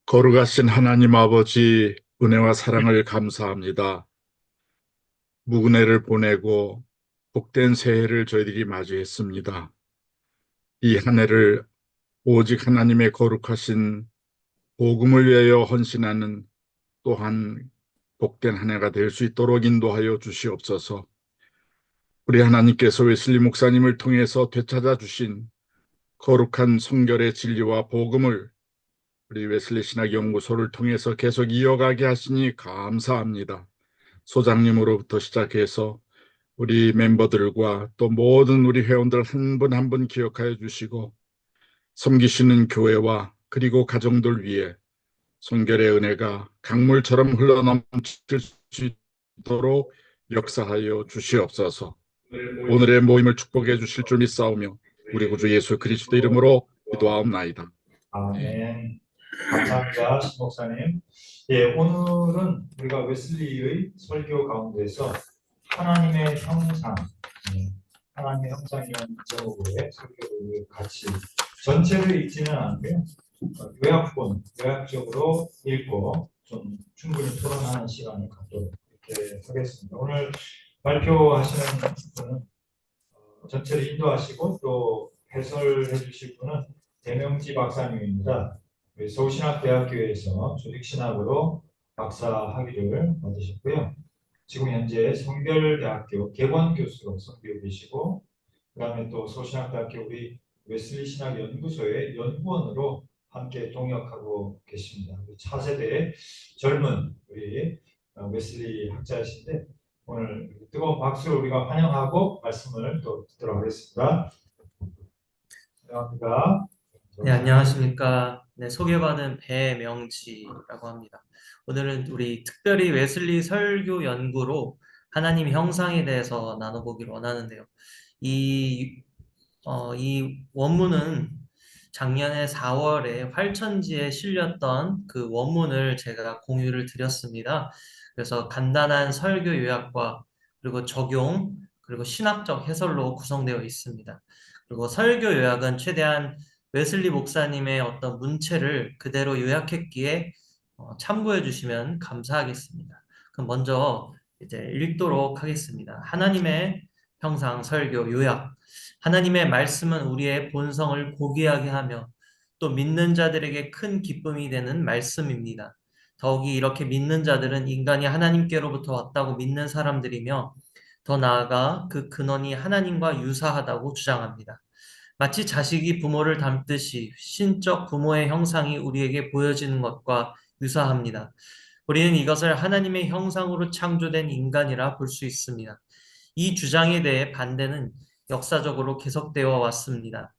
거룩하신 하나님 아버지, 은혜와 사랑을 감사합니다. 무은혜를 보내고 복된 새해를 저희들이 맞이했습니다. 이 한 해를 오직 하나님의 거룩하신 복음을 위하여 헌신하는 또한 복된 한 해가 될 수 있도록 인도하여 주시옵소서. 우리 하나님께서 웨슬리 목사님을 통해서 되찾아 주신 거룩한 성결의 진리와 복음을 우리 웨슬리 신학연구소를 통해서 계속 이어가게 하시니 감사합니다. 소장님으로부터 시작해서 우리 멤버들과 또 모든 우리 회원들 한 분 한 분 기억하여 주시고 섬기시는 교회와 그리고 가정들 위해 성결의 은혜가 강물처럼 흘러넘칠 수 있도록 역사하여 주시옵소서. 오늘의 모임을 축복해 주실 줄 믿사오며 우리 구주 예수 그리스도 이름으로 기도하옵나이다. 아멘. 감사합니다, 신 목사님. 예, 오늘은 우리가 웨슬리의 설교 가운데서 하나님의 형상, 하나님의 형상이라는 제목의 설교를 같이 전체를 읽지는 않고요. 요약적으로 읽고 좀 충분히 토론하는 시간을 갖도록 이렇게 하겠습니다. 오늘 발표하시는 분은 전체를 인도하시고 또 해설해 주실 분은 대명지 박사님입니다. 서울신학대학교에서 조직신학으로 박사 학위를 받으셨고요. 지금 현재 성결대학교 개원교수로 섬기고 계시고, 그 다음에 또 서울신학대학교 우리 웨슬리 신학연구소의 연구원으로 함께 동역하고 계십니다. 차세대 젊은 우리 웨슬리 학자이신데 오늘 뜨거운 박수로 우리가 환영하고 말씀을 또 듣도록 하겠습니다. 감사합니다. 네, 안녕하십니까. 네, 소개받은 배명지라고 합니다. 오늘은 우리 특별히 웨슬리 설교 연구로 하나님 형상에 대해서 나눠보기를 원하는데요. 이 원문은 작년에 4월에 활천지에 실렸던 그 원문을 제가 공유를 드렸습니다. 그래서 간단한 설교 요약과 그리고 적용, 그리고 신학적 해설로 구성되어 있습니다. 그리고 설교 요약은 최대한 웨슬리 목사님의 어떤 문체를 그대로 요약했기에 참고해 주시면 감사하겠습니다. 그럼 먼저 이제 읽도록 하겠습니다. 하나님의 형상 설교 요약. 하나님의 말씀은 우리의 본성을 고귀하게 하며 또 믿는 자들에게 큰 기쁨이 되는 말씀입니다. 더욱이 이렇게 믿는 자들은 인간이 하나님께로부터 왔다고 믿는 사람들이며 더 나아가 그 근원이 하나님과 유사하다고 주장합니다. 마치 자식이 부모를 닮듯이 신적 부모의 형상이 우리에게 보여지는 것과 유사합니다. 우리는 이것을 하나님의 형상으로 창조된 인간이라 볼 수 있습니다. 이 주장에 대해 반대는 역사적으로 계속되어 왔습니다.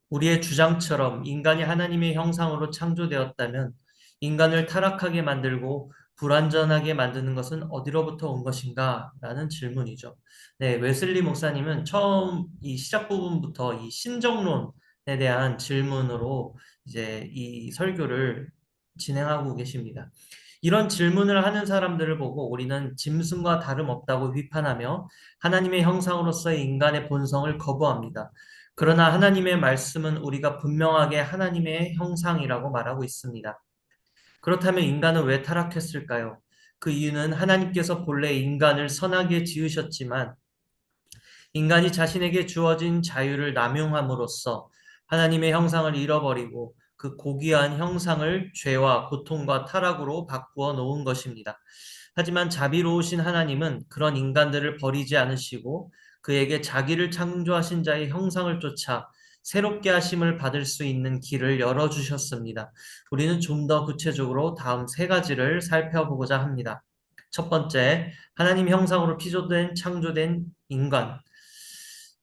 우리의 주장처럼 인간이 하나님의 형상으로 창조되었다면 인간을 타락하게 만들고 불완전하게 만드는 것은 어디로부터 온 것인가? 라는 질문이죠. 네, 웨슬리 목사님은 처음 이 시작 부분부터 이 신정론에 대한 질문으로 이제 이 설교를 진행하고 계십니다. 이런 질문을 하는 사람들을 보고 우리는 짐승과 다름없다고 비판하며 하나님의 형상으로서의 인간의 본성을 거부합니다. 그러나 하나님의 말씀은 우리가 분명하게 하나님의 형상이라고 말하고 있습니다. 그렇다면 인간은 왜 타락했을까요? 그 이유는 하나님께서 본래 인간을 선하게 지으셨지만 인간이 자신에게 주어진 자유를 남용함으로써 하나님의 형상을 잃어버리고 그 고귀한 형상을 죄와 고통과 타락으로 바꾸어 놓은 것입니다. 하지만 자비로우신 하나님은 그런 인간들을 버리지 않으시고 그에게 자기를 창조하신 자의 형상을 쫓아 새롭게 하심을 받을 수 있는 길을 열어주셨습니다. 우리는 좀 더 구체적으로 다음 세 가지를 살펴보고자 합니다. 첫 번째, 하나님 형상으로 피조된 창조된 인간.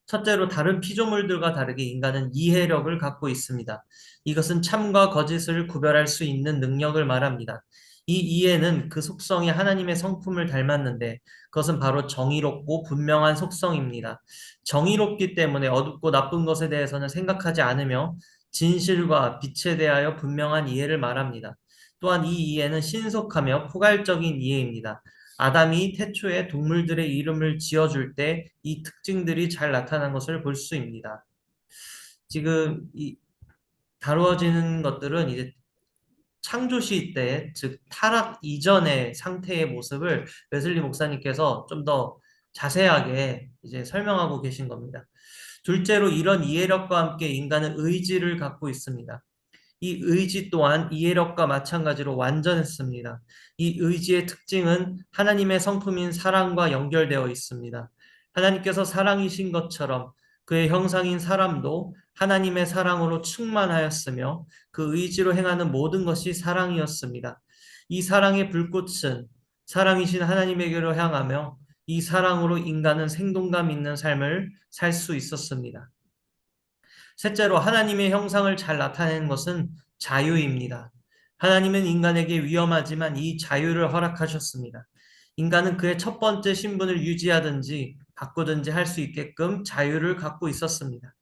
첫째로 다른 피조물들과 다르게 인간은 이해력을 갖고 있습니다. 이것은 참과 거짓을 구별할 수 있는 능력을 말합니다. 이 이해는 그 속성이 하나님의 성품을 닮았는데 그것은 바로 정의롭고 분명한 속성입니다. 정의롭기 때문에 어둡고 나쁜 것에 대해서는 생각하지 않으며 진실과 빛에 대하여 분명한 이해를 말합니다. 또한 이 이해는 신속하며 포괄적인 이해입니다. 아담이 태초에 동물들의 이름을 지어줄 때 이 특징들이 잘 나타난 것을 볼 수 있습니다. 지금 이 다루어지는 것들은 이제 창조 시대, 즉 타락 이전의 상태의 모습을 웨슬리 목사님께서 좀 더 자세하게 이제 설명하고 계신 겁니다. 둘째로 이런 이해력과 함께 인간은 의지를 갖고 있습니다. 이 의지 또한 이해력과 마찬가지로 완전했습니다. 이 의지의 특징은 하나님의 성품인 사랑과 연결되어 있습니다. 하나님께서 사랑이신 것처럼 그의 형상인 사람도 하나님의 사랑으로 충만하였으며 그 의지로 행하는 모든 것이 사랑이었습니다. 이 사랑의 불꽃은 사랑이신 하나님에게로 향하며 이 사랑으로 인간은 생동감 있는 삶을 살 수 있었습니다. 셋째로 하나님의 형상을 잘 나타내는 것은 자유입니다. 하나님은 인간에게 위험하지만 이 자유를 허락하셨습니다. 인간은 그의 첫 번째 신분을 유지하든지 바꾸든지 할 수 있게끔 자유를 갖고 있었습니다.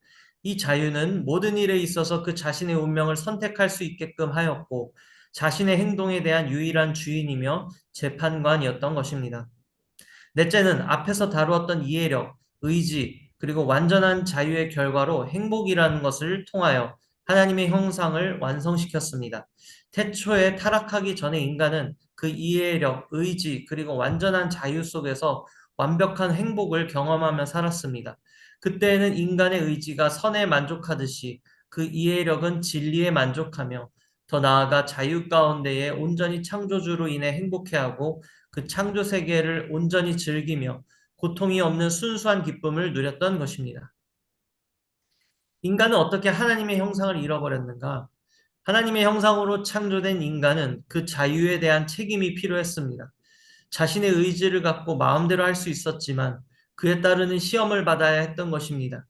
이 자유는 모든 일에 있어서 그 자신의 운명을 선택할 수 있게끔 하였고 자신의 행동에 대한 유일한 주인이며 재판관이었던 것입니다. 넷째는 앞에서 다루었던 이해력, 의지, 그리고 완전한 자유의 결과로 행복이라는 것을 통하여 하나님의 형상을 완성시켰습니다. 태초에 타락하기 전에 인간은 그 이해력, 의지, 그리고 완전한 자유 속에서 완벽한 행복을 경험하며 살았습니다. 그때에는 인간의 의지가 선에 만족하듯이 그 이해력은 진리에 만족하며 더 나아가 자유 가운데에 온전히 창조주로 인해 행복해하고 그 창조 세계를 온전히 즐기며 고통이 없는 순수한 기쁨을 누렸던 것입니다. 인간은 어떻게 하나님의 형상을 잃어버렸는가? 하나님의 형상으로 창조된 인간은 그 자유에 대한 책임이 필요했습니다. 자신의 의지를 갖고 마음대로 할 수 있었지만 그에 따르는 시험을 받아야 했던 것입니다.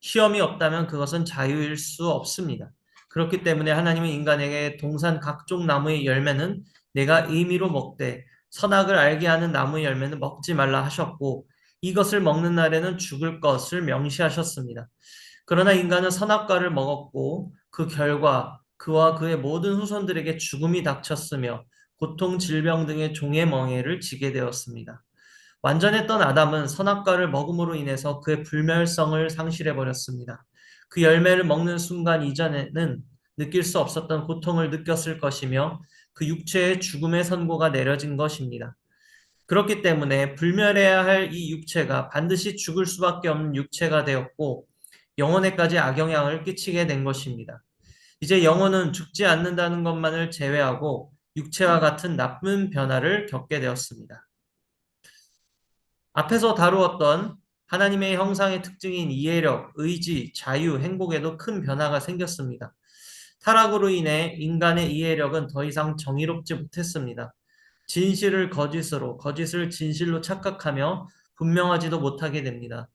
시험이 없다면 그것은 자유일 수 없습니다. 그렇기 때문에 하나님은 인간에게 동산 각종 나무의 열매는 내가 의미로 먹되 선악을 알게 하는 나무의 열매는 먹지 말라 하셨고 이것을 먹는 날에는 죽을 것을 명시하셨습니다. 그러나 인간은 선악과를 먹었고 그 결과 그와 그의 모든 후손들에게 죽음이 닥쳤으며 고통, 질병 등의 종의 멍에를 지게 되었습니다. 완전했던 아담은 선악과를 먹음으로 인해서 그의 불멸성을 상실해 버렸습니다. 그 열매를 먹는 순간 이전에는 느낄 수 없었던 고통을 느꼈을 것이며 그 육체의 죽음의 선고가 내려진 것입니다. 그렇기 때문에 불멸해야 할 이 육체가 반드시 죽을 수밖에 없는 육체가 되었고 영혼에까지 악영향을 끼치게 된 것입니다. 이제 영혼은 죽지 않는다는 것만을 제외하고 육체와 같은 나쁜 변화를 겪게 되었습니다. 앞에서 다루었던 하나님의 형상의 특징인 이해력, 의지, 자유, 행복에도 큰 변화가 생겼습니다. 타락으로 인해 인간의 이해력은 더 이상 정의롭지 못했습니다. 진실을 거짓으로, 거짓을 진실로 착각하며 분명하지도 못하게 됩니다.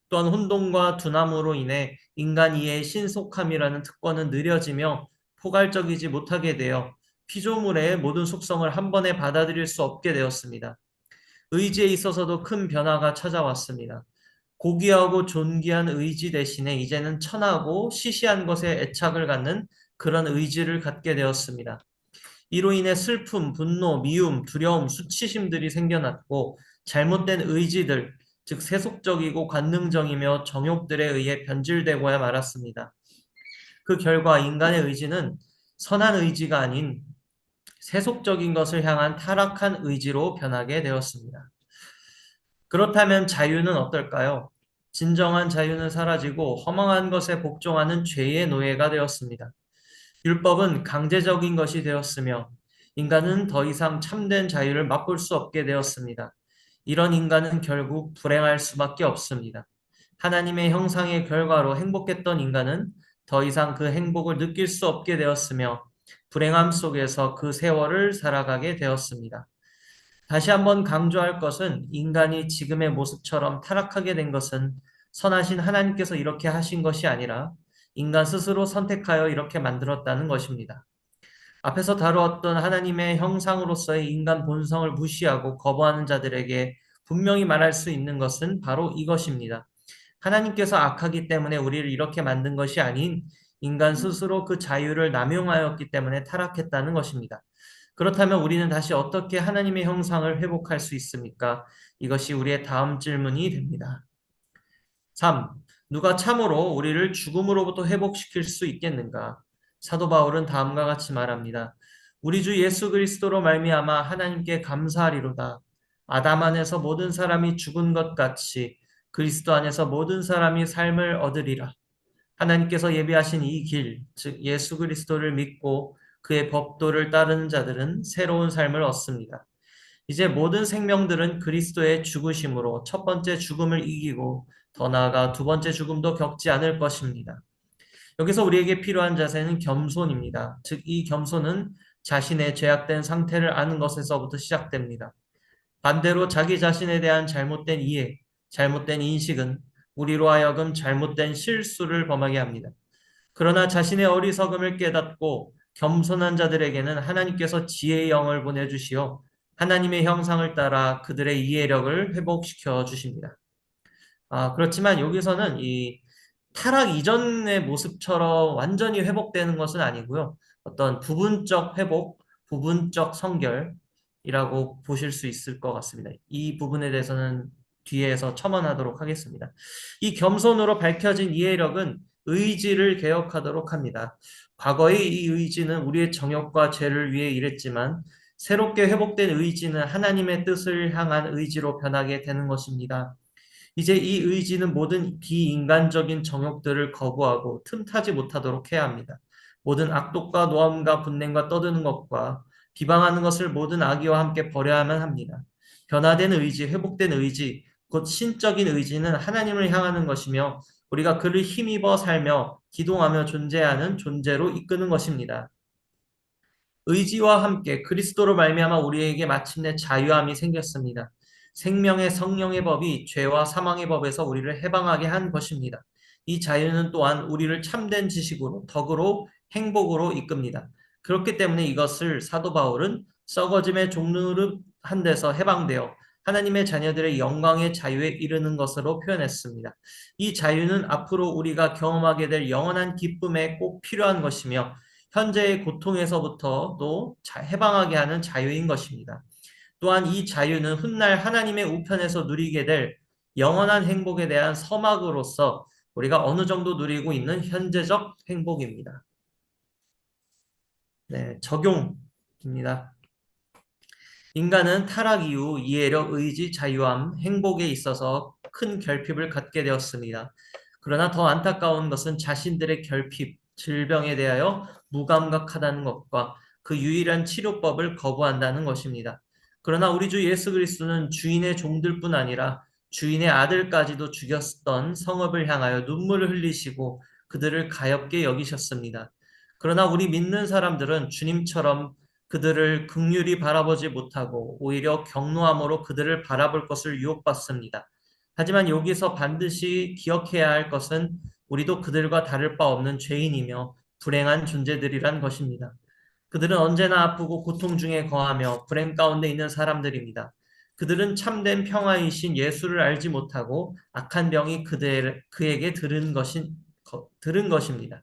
또한 혼돈과 둔함으로 인해 인간 이해의 신속함이라는 특권은 느려지며 포괄적이지 못하게 되어 피조물의 모든 속성을 한 번에 받아들일 수 없게 되었습니다. 의지에 있어서도 큰 변화가 찾아왔습니다. 고귀하고 존귀한 의지 대신에 이제는 천하고 시시한 것에 애착을 갖는 그런 의지를 갖게 되었습니다. 이로 인해 슬픔, 분노, 미움, 두려움, 수치심들이 생겨났고 잘못된 의지들, 즉 세속적이고 관능적이며 정욕들에 의해 변질되고야 말았습니다. 그 결과 인간의 의지는 선한 의지가 아닌 세속적인 것을 향한 타락한 의지로 변하게 되었습니다. 그렇다면 자유는 어떨까요? 진정한 자유는 사라지고 허망한 것에 복종하는 죄의 노예가 되었습니다. 율법은 강제적인 것이 되었으며 인간은 더 이상 참된 자유를 맛볼 수 없게 되었습니다. 이런 인간은 결국 불행할 수밖에 없습니다. 하나님의 형상의 결과로 행복했던 인간은 더 이상 그 행복을 느낄 수 없게 되었으며 불행함 속에서 그 세월을 살아가게 되었습니다. 다시 한번 강조할 것은 인간이 지금의 모습처럼 타락하게 된 것은 선하신 하나님께서 이렇게 하신 것이 아니라 인간 스스로 선택하여 이렇게 만들었다는 것입니다. 앞에서 다루었던 하나님의 형상으로서의 인간 본성을 무시하고 거부하는 자들에게 분명히 말할 수 있는 것은 바로 이것입니다. 하나님께서 악하기 때문에 우리를 이렇게 만든 것이 아닌 인간 스스로 그 자유를 남용하였기 때문에 타락했다는 것입니다. 그렇다면 우리는 다시 어떻게 하나님의 형상을 회복할 수 있습니까? 이것이 우리의 다음 질문이 됩니다. 3. 누가 참으로 우리를 죽음으로부터 회복시킬 수 있겠는가? 사도 바울은 다음과 같이 말합니다. 우리 주 예수 그리스도로 말미암아 하나님께 감사하리로다. 아담 안에서 모든 사람이 죽은 것 같이 그리스도 안에서 모든 사람이 삶을 얻으리라. 하나님께서 예비하신 이 길, 즉 예수 그리스도를 믿고 그의 법도를 따르는 자들은 새로운 삶을 얻습니다. 이제 모든 생명들은 그리스도의 죽으심으로 첫 번째 죽음을 이기고 더 나아가 두 번째 죽음도 겪지 않을 것입니다. 여기서 우리에게 필요한 자세는 겸손입니다. 즉, 이 겸손은 자신의 죄악된 상태를 아는 것에서부터 시작됩니다. 반대로 자기 자신에 대한 잘못된 이해, 잘못된 인식은 우리로 하여금 잘못된 실수를 범하게 합니다. 그러나 자신의 어리석음을 깨닫고 겸손한 자들에게는 하나님께서 지혜의 영을 보내주시어 하나님의 형상을 따라 그들의 이해력을 회복시켜 주십니다. 그렇지만 여기서는 이 타락 이전의 모습처럼 완전히 회복되는 것은 아니고요. 어떤 부분적 회복, 부분적 성결이라고 보실 수 있을 것 같습니다. 이 부분에 대해서는 뒤에서 첨언하도록 하겠습니다. 이 겸손으로 밝혀진 이해력은 의지를 개혁하도록 합니다. 과거의 이 의지는 우리의 정욕과 죄를 위해 일했지만 새롭게 회복된 의지는 하나님의 뜻을 향한 의지로 변하게 되는 것입니다. 이제 이 의지는 모든 비인간적인 정욕들을 거부하고 틈타지 못하도록 해야 합니다. 모든 악독과 노함과 분냄과 떠드는 것과 비방하는 것을 모든 악의와 함께 버려야만 합니다. 변화된 의지, 회복된 의지, 곧 신적인 의지는 하나님을 향하는 것이며 우리가 그를 힘입어 살며 기동하며 존재하는 존재로 이끄는 것입니다. 의지와 함께 그리스도로 말미암아 우리에게 마침내 자유함이 생겼습니다. 생명의 성령의 법이 죄와 사망의 법에서 우리를 해방하게 한 것입니다. 이 자유는 또한 우리를 참된 지식으로, 덕으로, 행복으로 이끕니다. 그렇기 때문에 이것을 사도 바울은 썩어짐의 종노릇한 데서 해방되어 하나님의 자녀들의 영광의 자유에 이르는 것으로 표현했습니다. 이 자유는 앞으로 우리가 경험하게 될 영원한 기쁨에 꼭 필요한 것이며 현재의 고통에서부터도 해방하게 하는 자유인 것입니다. 또한 이 자유는 훗날 하나님의 우편에서 누리게 될 영원한 행복에 대한 서막으로서 우리가 어느 정도 누리고 있는 현재적 행복입니다. 네, 적용입니다. 인간은 타락 이후 이해력, 의지, 자유함, 행복에 있어서 큰 결핍을 갖게 되었습니다. 그러나 더 안타까운 것은 자신들의 결핍, 질병에 대하여 무감각하다는 것과 그 유일한 치료법을 거부한다는 것입니다. 그러나 우리 주 예수 그리스도는 주인의 종들뿐 아니라 주인의 아들까지도 죽였던 성읍을 향하여 눈물을 흘리시고 그들을 가엾게 여기셨습니다. 그러나 우리 믿는 사람들은 주님처럼 그들을 긍휼히 바라보지 못하고 오히려 경노함으로 그들을 바라볼 것을 유혹받습니다. 하지만 여기서 반드시 기억해야 할 것은 우리도 그들과 다를 바 없는 죄인이며 불행한 존재들이란 것입니다. 그들은 언제나 아프고 고통 중에 거하며 불행 가운데 있는 사람들입니다. 그들은 참된 평화이신 예수를 알지 못하고 악한 병이 그에게 들은 것입니다.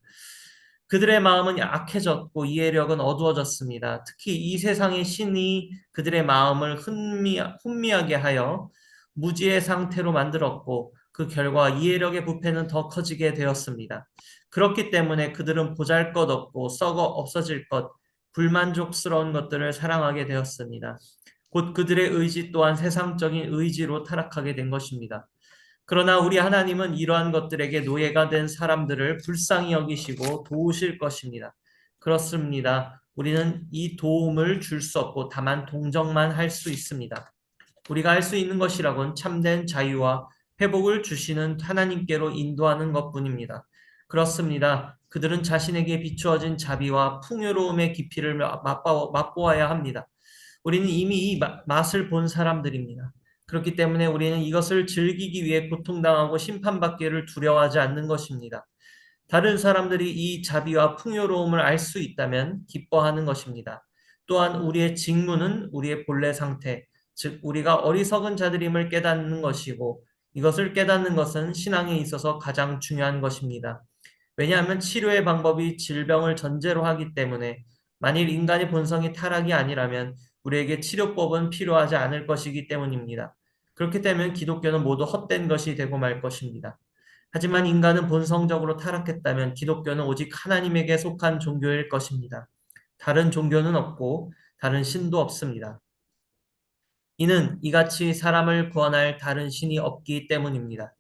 그들의 마음은 약해졌고 이해력은 어두워졌습니다. 특히 이 세상의 신이 그들의 마음을 혼미하게 하여 무지의 상태로 만들었고 그 결과 이해력의 부패는 더 커지게 되었습니다. 그렇기 때문에 그들은 보잘것없고 썩어 없어질 것, 불만족스러운 것들을 사랑하게 되었습니다. 곧 그들의 의지 또한 세상적인 의지로 타락하게 된 것입니다. 그러나 우리 하나님은 이러한 것들에게 노예가 된 사람들을 불쌍히 여기시고 도우실 것입니다. 그렇습니다. 우리는 이 도움을 줄 수 없고 다만 동정만 할 수 있습니다. 우리가 할 수 있는 것이라곤 참된 자유와 회복을 주시는 하나님께로 인도하는 것뿐입니다. 그렇습니다. 그들은 자신에게 비추어진 자비와 풍요로움의 깊이를 맛보아야 합니다. 우리는 이미 이 맛을 본 사람들입니다. 그렇기 때문에 우리는 이것을 즐기기 위해 고통당하고 심판받기를 두려워하지 않는 것입니다. 다른 사람들이 이 자비와 풍요로움을 알 수 있다면 기뻐하는 것입니다. 또한 우리의 직무는 우리의 본래 상태, 즉 우리가 어리석은 자들임을 깨닫는 것이고 이것을 깨닫는 것은 신앙에 있어서 가장 중요한 것입니다. 왜냐하면 치료의 방법이 질병을 전제로 하기 때문에 만일 인간의 본성이 타락이 아니라면 우리에게 치료법은 필요하지 않을 것이기 때문입니다. 그렇기 때문에 기독교는 모두 헛된 것이 되고 말 것입니다. 하지만 인간은 본성적으로 타락했다면 기독교는 오직 하나님에게 속한 종교일 것입니다. 다른 종교는 없고 다른 신도 없습니다. 이는 이같이 사람을 구원할 다른 신이 없기 때문입니다.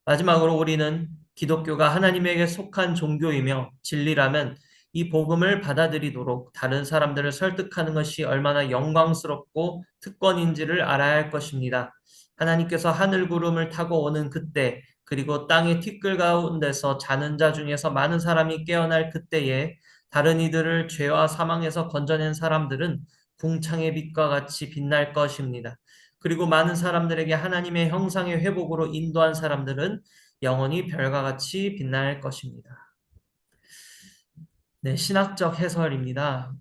마지막으로 우리는 기독교가 하나님에게 속한 종교이며 진리라면 이 복음을 받아들이도록 다른 사람들을 설득하는 것이 얼마나 영광스럽고 특권인지를 알아야 할 것입니다. 하나님께서 하늘 구름을 타고 오는 그때, 그리고 땅의 티끌 가운데서 자는 자 중에서 많은 사람이 깨어날 그때에 다른 이들을 죄와 사망에서 건져낸 사람들은 궁창의 빛과 같이 빛날 것입니다. 그리고 많은 사람들에게 하나님의 형상의 회복으로 인도한 사람들은 영원히 별과 같이 빛날 것입니다. 네, 신학적 해설입니다.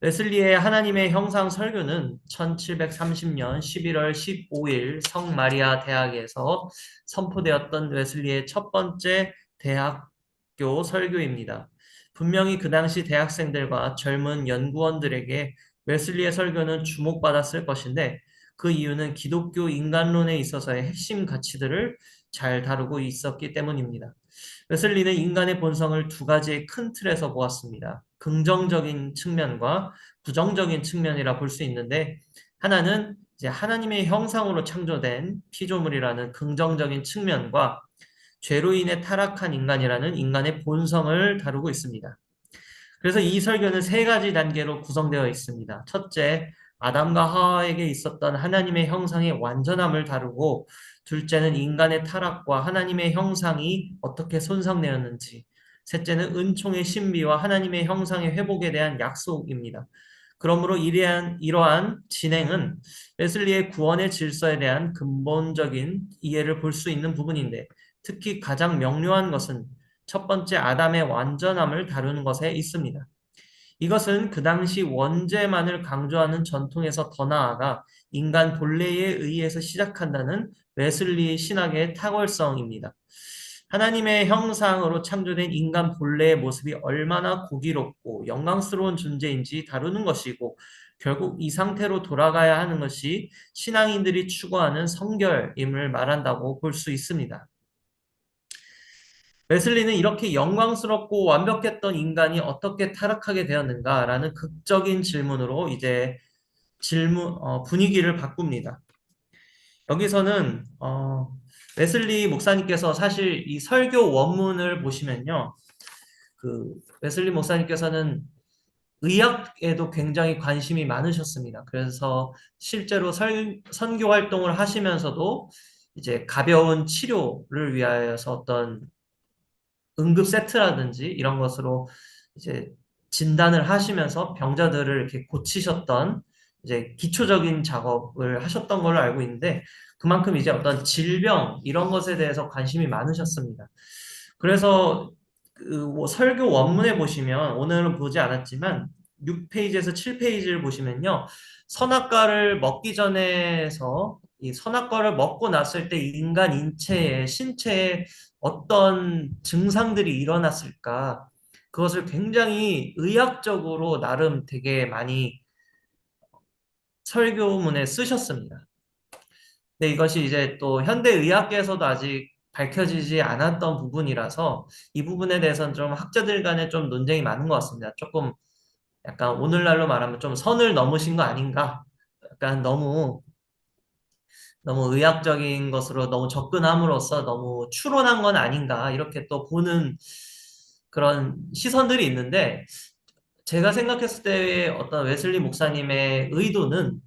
웨슬리의 하나님의 형상 설교는 1730년 11월 15일 성마리아 대학에서 선포되었던 웨슬리의 첫 번째 대학교 설교입니다. 분명히 그 당시 대학생들과 젊은 연구원들에게 웨슬리의 설교는 주목받았을 것인데 그 이유는 기독교 인간론에 있어서의 핵심 가치들을 잘 다루고 있었기 때문입니다. 웨슬리는 인간의 본성을 두 가지의 큰 틀에서 보았습니다. 긍정적인 측면과 부정적인 측면이라 볼 수 있는데 하나는 이제 하나님의 형상으로 창조된 피조물이라는 긍정적인 측면과 죄로 인해 타락한 인간이라는 인간의 본성을 다루고 있습니다. 그래서 이 설교는 세 가지 단계로 구성되어 있습니다. 첫째, 아담과 하와에게 있었던 하나님의 형상의 완전함을 다루고, 둘째는 인간의 타락과 하나님의 형상이 어떻게 손상되었는지, 셋째는 은총의 신비와 하나님의 형상의 회복에 대한 약속입니다. 그러므로 이러한 진행은 웨슬리의 구원의 질서에 대한 근본적인 이해를 볼 수 있는 부분인데, 특히 가장 명료한 것은 첫 번째 아담의 완전함을 다루는 것에 있습니다. 이것은 그 당시 원죄만을 강조하는 전통에서 더 나아가 인간 본래에 의해서 시작한다는 웨슬리 신학의 탁월성입니다. 하나님의 형상으로 창조된 인간 본래의 모습이 얼마나 고기롭고 영광스러운 존재인지 다루는 것이고, 결국 이 상태로 돌아가야 하는 것이 신앙인들이 추구하는 성결임을 말한다고 볼 수 있습니다. 웨슬리는 이렇게 영광스럽고 완벽했던 인간이 어떻게 타락하게 되었는가라는 극적인 질문으로 이제 분위기를 바꿉니다. 여기서는 웨슬리 목사님께서 사실 이 설교 원문을 보시면요, 그 웨슬리 목사님께서는 의학에도 굉장히 관심이 많으셨습니다. 그래서 실제로 선교 활동을 하시면서도 이제 가벼운 치료를 위하여서 어떤 응급 세트라든지 이런 것으로 이제 진단을 하시면서 병자들을 이렇게 고치셨던 이제 기초적인 작업을 하셨던 걸로 알고 있는데 그만큼 이제 어떤 질병 이런 것에 대해서 관심이 많으셨습니다. 그래서 그뭐 설교 원문에 보시면 오늘은 보지 않았지만 6페이지에서 7페이지를 보시면요. 선악과를 먹기 전에서 이 선악과를 먹고 났을 때 인간 인체에 신체에 어떤 증상들이 일어났을까? 그것을 굉장히 의학적으로 나름 되게 많이 설교문에 쓰셨습니다. 근데 이것이 이제 또 현대의학계에서도 아직 밝혀지지 않았던 부분이라서 이 부분에 대해서는 좀 학자들 간에 좀 논쟁이 많은 것 같습니다. 조금 약간 오늘날로 말하면 좀 선을 넘으신 거 아닌가? 약간 너무 의학적인 것으로 너무 접근함으로써 너무 추론한 건 아닌가 이렇게 또 보는 그런 시선들이 있는데 제가 생각했을 때 어떤 웨슬리 목사님의 의도는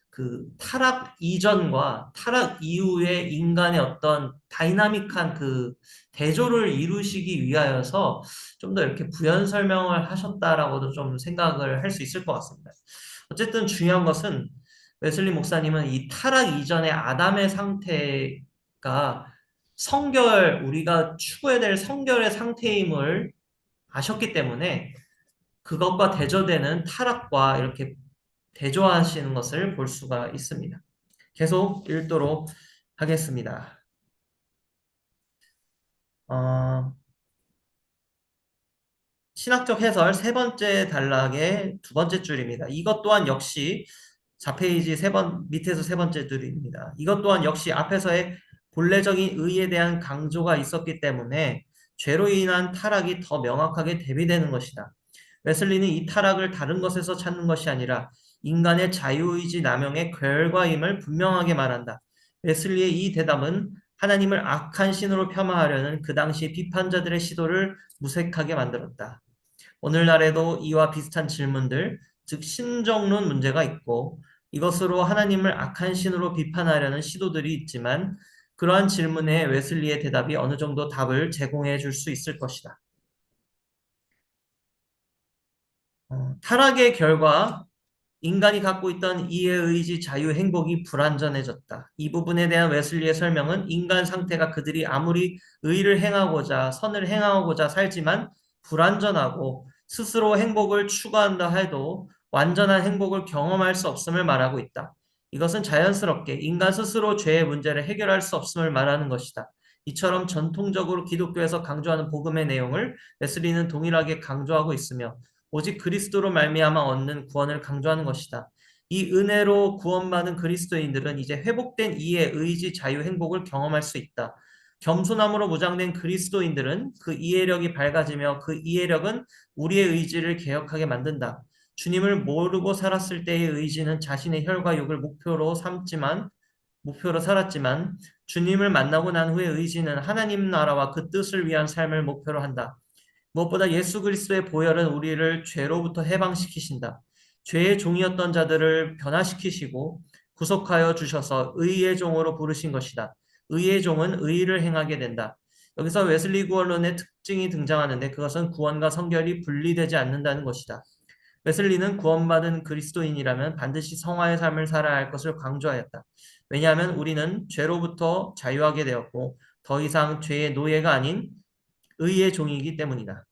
그 타락 이전과 타락 이후의 인간의 어떤 다이나믹한 그 대조를 이루시기 위하여서 좀 더 이렇게 부연 설명을 하셨다라고도 좀 생각을 할 수 있을 것 같습니다. 어쨌든 중요한 것은 웨슬리 목사님은 이 타락 이전의 아담의 상태가 우리가 추구해야 될 성결의 상태임을 아셨기 때문에 그것과 대조되는 타락과 이렇게 대조하시는 것을 볼 수가 있습니다. 계속 읽도록 하겠습니다. 신학적 해설 세 번째 단락의 두 번째 줄입니다. 이것 또한 역시 4페이지 밑에서 세 번째 줄입니다. 이것 또한 역시 앞에서의 본래적인 의에 대한 강조가 있었기 때문에 죄로 인한 타락이 더 명확하게 대비되는 것이다. 웨슬리는 이 타락을 다른 것에서 찾는 것이 아니라 인간의 자유의지 남용의 결과임을 분명하게 말한다. 웨슬리의 이 대답은 하나님을 악한 신으로 폄하하려는 그 당시 비판자들의 시도를 무색하게 만들었다. 오늘날에도 이와 비슷한 질문들, 즉 신정론 문제가 있고 이것으로 하나님을 악한 신으로 비판하려는 시도들이 있지만 그러한 질문에 웨슬리의 대답이 어느 정도 답을 제공해 줄 수 있을 것이다. 타락의 결과 인간이 갖고 있던 이해의지, 자유, 행복이 불완전해졌다. 이 부분에 대한 웨슬리의 설명은 인간 상태가 그들이 아무리 의를 행하고자, 선을 행하고자 살지만 불완전하고 스스로 행복을 추구한다 해도 완전한 행복을 경험할 수 없음을 말하고 있다. 이것은 자연스럽게 인간 스스로 죄의 문제를 해결할 수 없음을 말하는 것이다. 이처럼 전통적으로 기독교에서 강조하는 복음의 내용을 웨슬리는 동일하게 강조하고 있으며 오직 그리스도로 말미암아 얻는 구원을 강조하는 것이다. 이 은혜로 구원받은 그리스도인들은 이제 회복된 이해, 의지, 자유, 행복을 경험할 수 있다. 겸손함으로 무장된 그리스도인들은 그 이해력이 밝아지며 그 이해력은 우리의 의지를 개혁하게 만든다. 주님을 모르고 살았을 때의 의지는 자신의 혈과 육을 목표로 살았지만 주님을 만나고 난 후의 의지는 하나님 나라와 그 뜻을 위한 삶을 목표로 한다. 무엇보다 예수 그리스도의 보혈은 우리를 죄로부터 해방시키신다. 죄의 종이었던 자들을 변화시키시고 구속하여 주셔서 의의 종으로 부르신 것이다. 의의 종은 의를 행하게 된다. 여기서 웨슬리 구원론의 특징이 등장하는데 그것은 구원과 성결이 분리되지 않는다는 것이다. 웨슬리는 구원받은 그리스도인이라면 반드시 성화의 삶을 살아야 할 것을 강조하였다. 왜냐하면 우리는 죄로부터 자유하게 되었고 더 이상 죄의 노예가 아닌 의의 종이기 때문이다.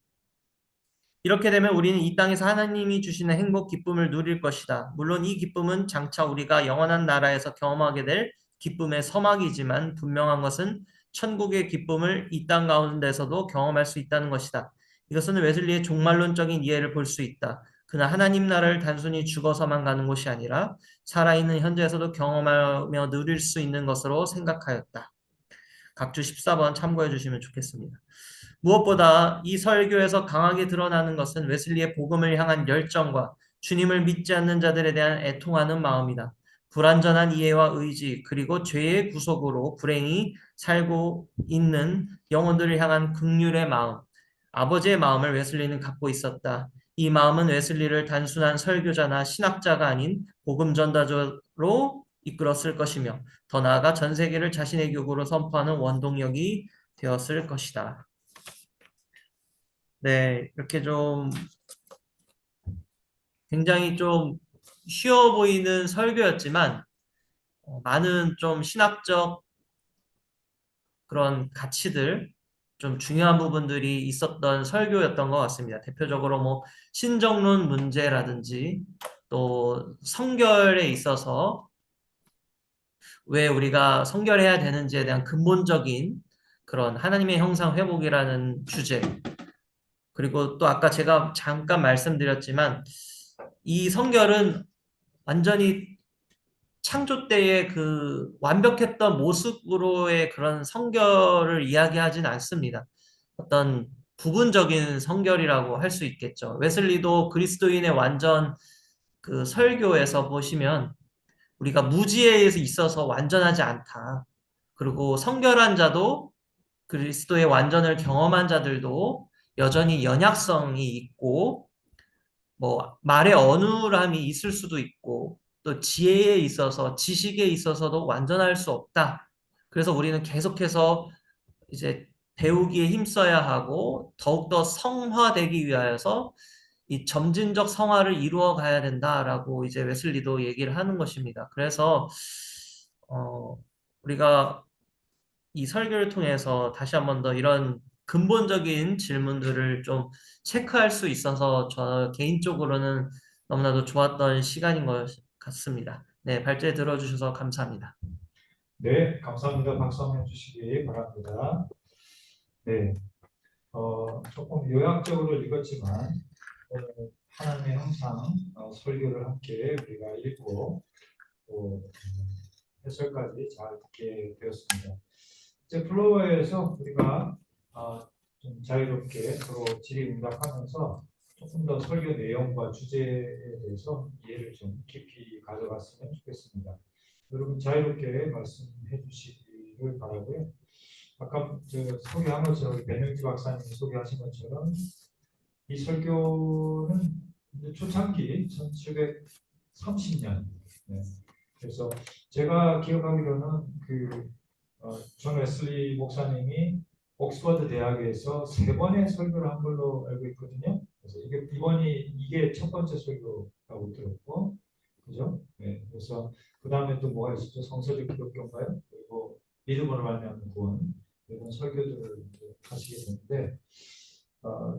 이렇게 되면 우리는 이 땅에서 하나님이 주시는 행복, 기쁨을 누릴 것이다. 물론 이 기쁨은 장차 우리가 영원한 나라에서 경험하게 될 기쁨의 서막이지만 분명한 것은 천국의 기쁨을 이 땅 가운데서도 경험할 수 있다는 것이다. 이것은 웨슬리의 종말론적인 이해를 볼 수 있다. 그는 하나님 나라를 단순히 죽어서만 가는 곳이 아니라 살아있는 현재에서도 경험하며 누릴 수 있는 것으로 생각하였다. 각주 14번 참고해 주시면 좋겠습니다. 무엇보다 이 설교에서 강하게 드러나는 것은 웨슬리의 복음을 향한 열정과 주님을 믿지 않는 자들에 대한 애통하는 마음이다. 불완전한 이해와 의지 그리고 죄의 구속으로 불행히 살고 있는 영혼들을 향한 긍휼의 마음, 아버지의 마음을 웨슬리는 갖고 있었다. 이 마음은 웨슬리를 단순한 설교자나 신학자가 아닌 복음 전도자로 이끌었을 것이며 더 나아가 전 세계를 자신의 교구로 선포하는 원동력이 되었을 것이다. 네, 이렇게 좀 굉장히 좀 쉬워 보이는 설교였지만 많은 좀 신학적 그런 가치들, 좀 중요한 부분들이 있었던 설교였던 것 같습니다. 대표적으로 뭐 신정론 문제라든지 또 성결에 있어서 왜 우리가 성결해야 되는지에 대한 근본적인 그런 하나님의 형상 회복이라는 주제, 그리고 또 아까 제가 잠깐 말씀드렸지만 이 성결은 완전히 창조 때의 그 완벽했던 모습으로의 그런 성결을 이야기하진 않습니다. 어떤 부분적인 성결이라고 할 수 있겠죠. 웨슬리도 그리스도인의 완전 그 설교에서 보시면 우리가 무지에 있어서 완전하지 않다. 그리고 성결한 자도 그리스도의 완전을 경험한 자들도 여전히 연약성이 있고 뭐 말의 어눌함이 있을 수도 있고 또 지혜에 있어서 지식에 있어서도 완전할 수 없다. 그래서 우리는 계속해서 이제 배우기에 힘써야 하고 더욱더 성화되기 위하여서 이 점진적 성화를 이루어 가야 된다라고 이제 웨슬리도 얘기를 하는 것입니다. 그래서 우리가 이 설교를 통해서 다시 한번 더 이런 근본적인 질문들을 좀 체크할 수 있어서 저 개인적으로는 너무나도 좋았던 시간인 것 같습니다. 네, 발제 들어주셔서 감사합니다. 네, 감사합니다. 박수 한번 해주시기 바랍니다. 네, 조금 요약적으로 읽었지만 오늘 하나님의 형상 설교를 함께 우리가 읽고 또 해설까지 잘 듣게 되었습니다. 이제 플로어에서 우리가 좀 자유롭게 서로 질의응답하면서 조금 더 설교 내용과 주제에 대해서 이해를 좀 깊이 가져갔으면 좋겠습니다. 여러분 자유롭게 말씀해 주시기를 바라고요. 아까 소개한 것처럼 배명지 박사님이 소개하신 것처럼 이 설교는 이제 초창기 1730년. 네. 그래서 제가 기억하기로는 존 웨슬리 목사님이 옥스퍼드 대학에서 3번의 설교를 한 걸로 알고 있거든요. 그래서 이게 첫 번째 설교라고 들었고, 그죠? 네. 그래서 그 다음에 또 뭐가 있었죠? 성서적 기독교인가요? 그리고 믿음으로 말미암는 구원 이런 설교들을 이제 하시게 되는데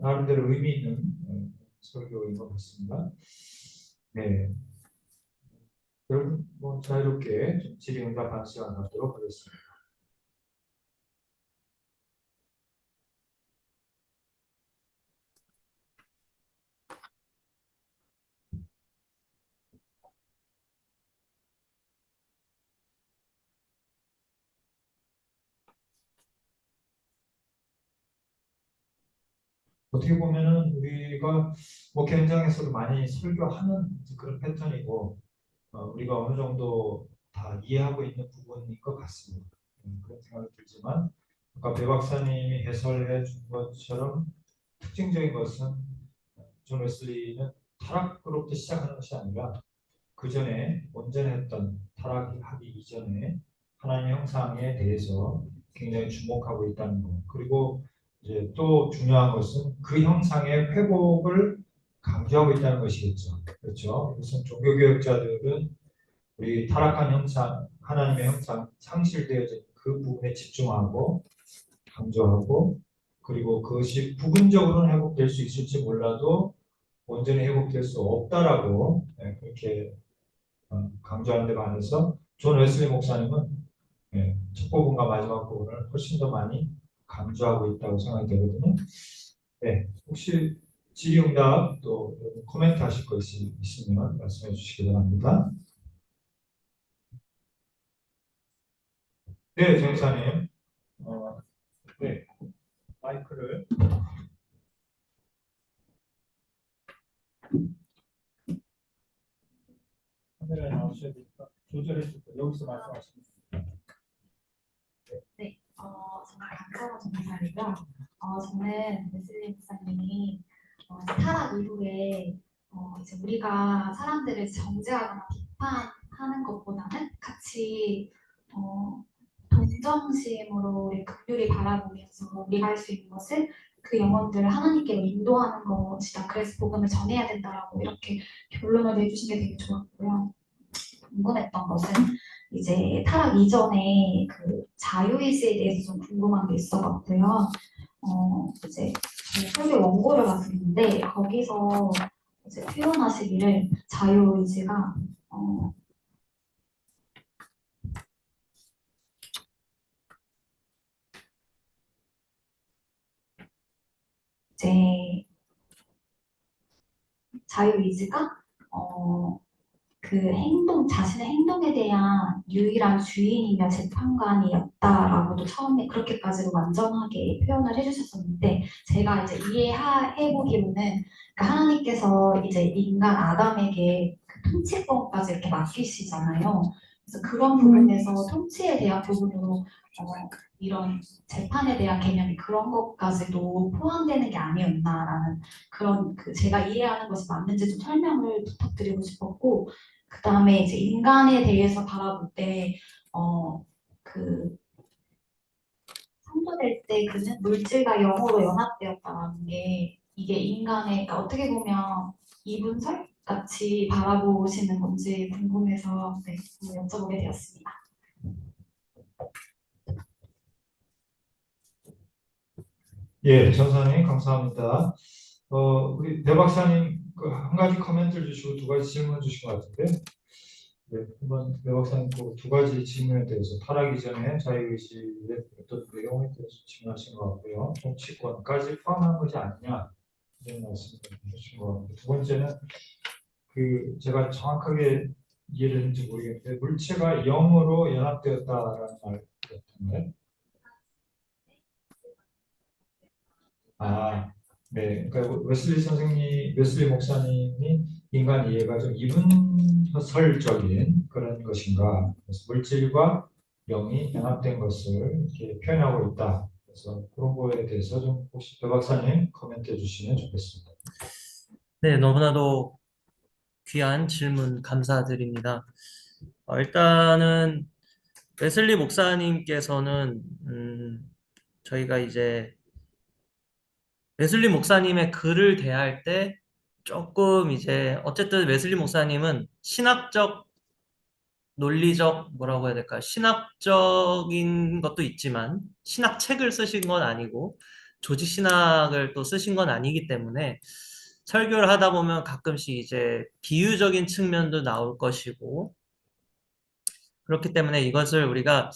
나름대로 의미 있는 설교인 것 같습니다. 네. 여러분 뭐 자유롭게 좀 질의응답하는 시간 갖도록 하겠습니다. 어떻게 보면은 우리가 목회 현장에서도 많이 설교하는 그런 패턴이고 우리가 어느 정도 다 이해하고 있는 부분인 것 같습니다. 그런 생각이 들지만 아까 배 박사님이 해설해 준 것처럼 특징적인 것은 존 웨슬리는 타락으로부터 시작하는 것이 아니라 그 전에 온전했던 타락하기 이전에 하나님의 형상에 대해서 굉장히 주목하고 있다는 것. 그리고 이제 또 중요한 것은 그 형상의 회복을 강조하고 있다는 것이겠죠. 그렇죠. 그래서 종교개혁자들은 우리 타락한 형상, 하나님의 형상, 상실되어진 그 부분에 집중하고 강조하고 그리고 그것이 부분적으로는 회복될 수 있을지 몰라도 온전히 회복될 수 없다라고 그렇게 강조하는 데 반해서 존 웨슬리 목사님은 첫 부분과 마지막 부분을 훨씬 더 많이 강조하고 있다고 생각이 되거든요. 네, 혹시 질의응답 또 코멘트 하실 것이 있으면 말씀해 주시기 바랍니다. 네, 전사님. 네, 마이크를 카메라에 나오셔야 되니까 조절해 주세요. 여기서 말씀하시면 네, 정말 감사하고 정말이고요. 저는 웨슬리 목사님이 이제 타락 이후에 이제 우리가 사람들을 정죄하거나 비판하는 것보다는 같이 동정심으로 우리 긍휼히 바라보면서 우리가 할 수 있는 것을 그 영혼들을 하나님께로 인도하는 것이다. 그래서 복음을 전해야 된다라고 이렇게 결론을 내주신 게 되게 좋았고요. 궁금했던 것은 이제 타락 이전에 그 자유의지에 대해서 좀 궁금한 게 있어갖고요. 이제 저희 설교 원고를 봤는데 거기서 이제 표현하시기를 자유의지가 이제 자유의지가 그 자신의 행동에 대한 유일한 주인이며 재판관이었다라고도 처음에 그렇게까지도 완전하게 표현을 해주셨었는데 제가 이제 이해해보기로는 그러니까 하나님께서 이제 인간 아담에게 그 통치권까지 이렇게 맡기시잖아요. 그래서 그런 부분에서 통치에 대한 부분으로 이런 재판에 대한 개념이 그런 것까지도 포함되는 게 아니었나라는 그런 제가 이해하는 것이 맞는지 좀 설명을 부탁드리고 싶었고 그 다음에 이제 인간에 대해서 바라볼 때, 그, 창조될 때 그는 물질과 영으로 연합되었다는 게 이게 인간의, 그러니까 어떻게 보면 이분설 같이 바라보시는 건지 궁금해서 네, 여쭤보게 되었습니다. 예, 전사님 감사합니다. 우리 배 박사님 한 가지 코멘트를 주시고 두 가지 질문을 주신 것 같은데, 네, 한번 배 박사님 두 가지 질문에 대해서 타락 이전에 자유의지의 어떤 내용에 대해서 질문하신 것 같고요. 정치권까지 포함한 것이 아니냐 이런 말씀을 해주신 것 같고, 두 번째는 제가 정확하게 이해를 했는지 모르겠는데 물체가 영으로 연합되었다라는 말이었던가요? 아, 네, 그러니까 웨슬리 목사님이 인간 이해가 좀 이분설적인 그런 것인가, 그래서 물질과 영이 연합된 것을 이렇게 표현하고 있다. 그래서 그런 거에 대해서 좀 혹시 배 박사님 코멘트해 주시면 좋겠습니다. 네, 너무나도 귀한 질문 감사드립니다. 일단은 웨슬리 목사님께서는 저희가 이제 웨슬리 목사님의 글을 대할 때 조금 이제 어쨌든 웨슬리 목사님은 신학적 논리적 뭐라고 해야 될까? 신학적인 것도 있지만 신학책을 쓰신 건 아니고 조직 신학을 또 쓰신 건 아니기 때문에 설교를 하다 보면 가끔씩 이제 비유적인 측면도 나올 것이고 그렇기 때문에 이것을 우리가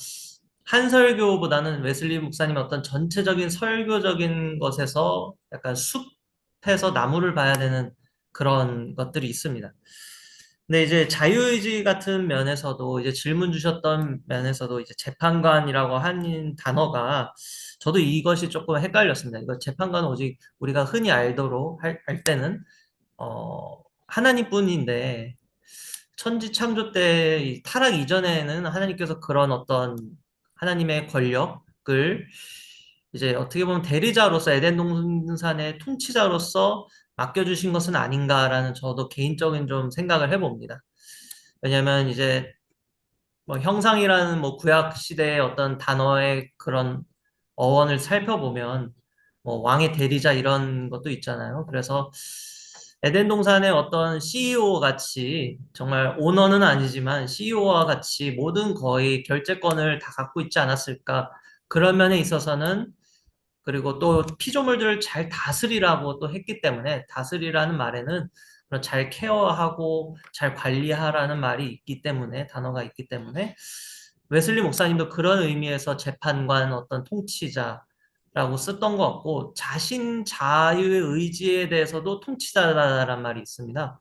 한 설교보다는 웨슬리 목사님 어떤 전체적인 설교적인 것에서 약간 숲에서 나무를 봐야 되는 그런 것들이 있습니다. 근데 이제 자유의지 같은 면에서도 이제 질문 주셨던 면에서도 이제 재판관이라고 하는 단어가 저도 이것이 조금 헷갈렸습니다. 이거 재판관 오직 우리가 흔히 알도록 할 때는 하나님뿐인데 천지 창조 때 이 타락 이전에는 하나님께서 그런 어떤 하나님의 권력을 이제 어떻게 보면 대리자로서 에덴 동산의 통치자로서 맡겨주신 것은 아닌가라는 저도 개인적인 좀 생각을 해봅니다. 왜냐하면 이제 뭐 형상이라는 뭐 구약 시대의 어떤 단어의 그런 어원을 살펴보면 뭐 왕의 대리자 이런 것도 있잖아요. 그래서 에덴 동산의 어떤 CEO 같이 정말 오너는 아니지만 CEO와 같이 모든 거의 결재권을 다 갖고 있지 않았을까. 그런 면에 있어서는 그리고 또 피조물들을 잘 다스리라고 또 했기 때문에 다스리라는 말에는 그런 잘 케어하고 잘 관리하라는 말이 있기 때문에 단어가 있기 때문에 웨슬리 목사님도 그런 의미에서 재판관 어떤 통치자라고 썼던 것 같고 자신 자유의 의지에 대해서도 통치자라는 말이 있습니다.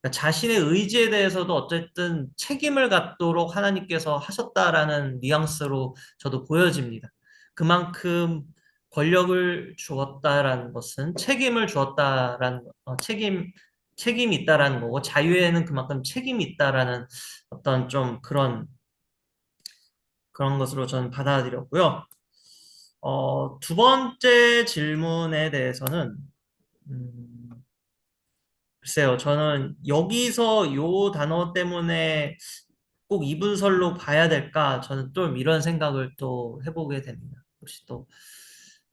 그러니까 자신의 의지에 대해서도 어쨌든 책임을 갖도록 하나님께서 하셨다라는 뉘앙스로 저도 보여집니다. 그만큼 권력을 주었다라는 것은 책임을 주었다라는 책임이 있다라는 거고 자유에는 그만큼 책임이 있다라는 어떤 좀 그런 것으로 저는 받아들였고요. 두 번째 질문에 대해서는 음, 글쎄요, 저는 여기서 요 단어 때문에 꼭 이분설로 봐야 될까? 저는 좀 이런 생각을 또 해보게 됩니다. 혹시 또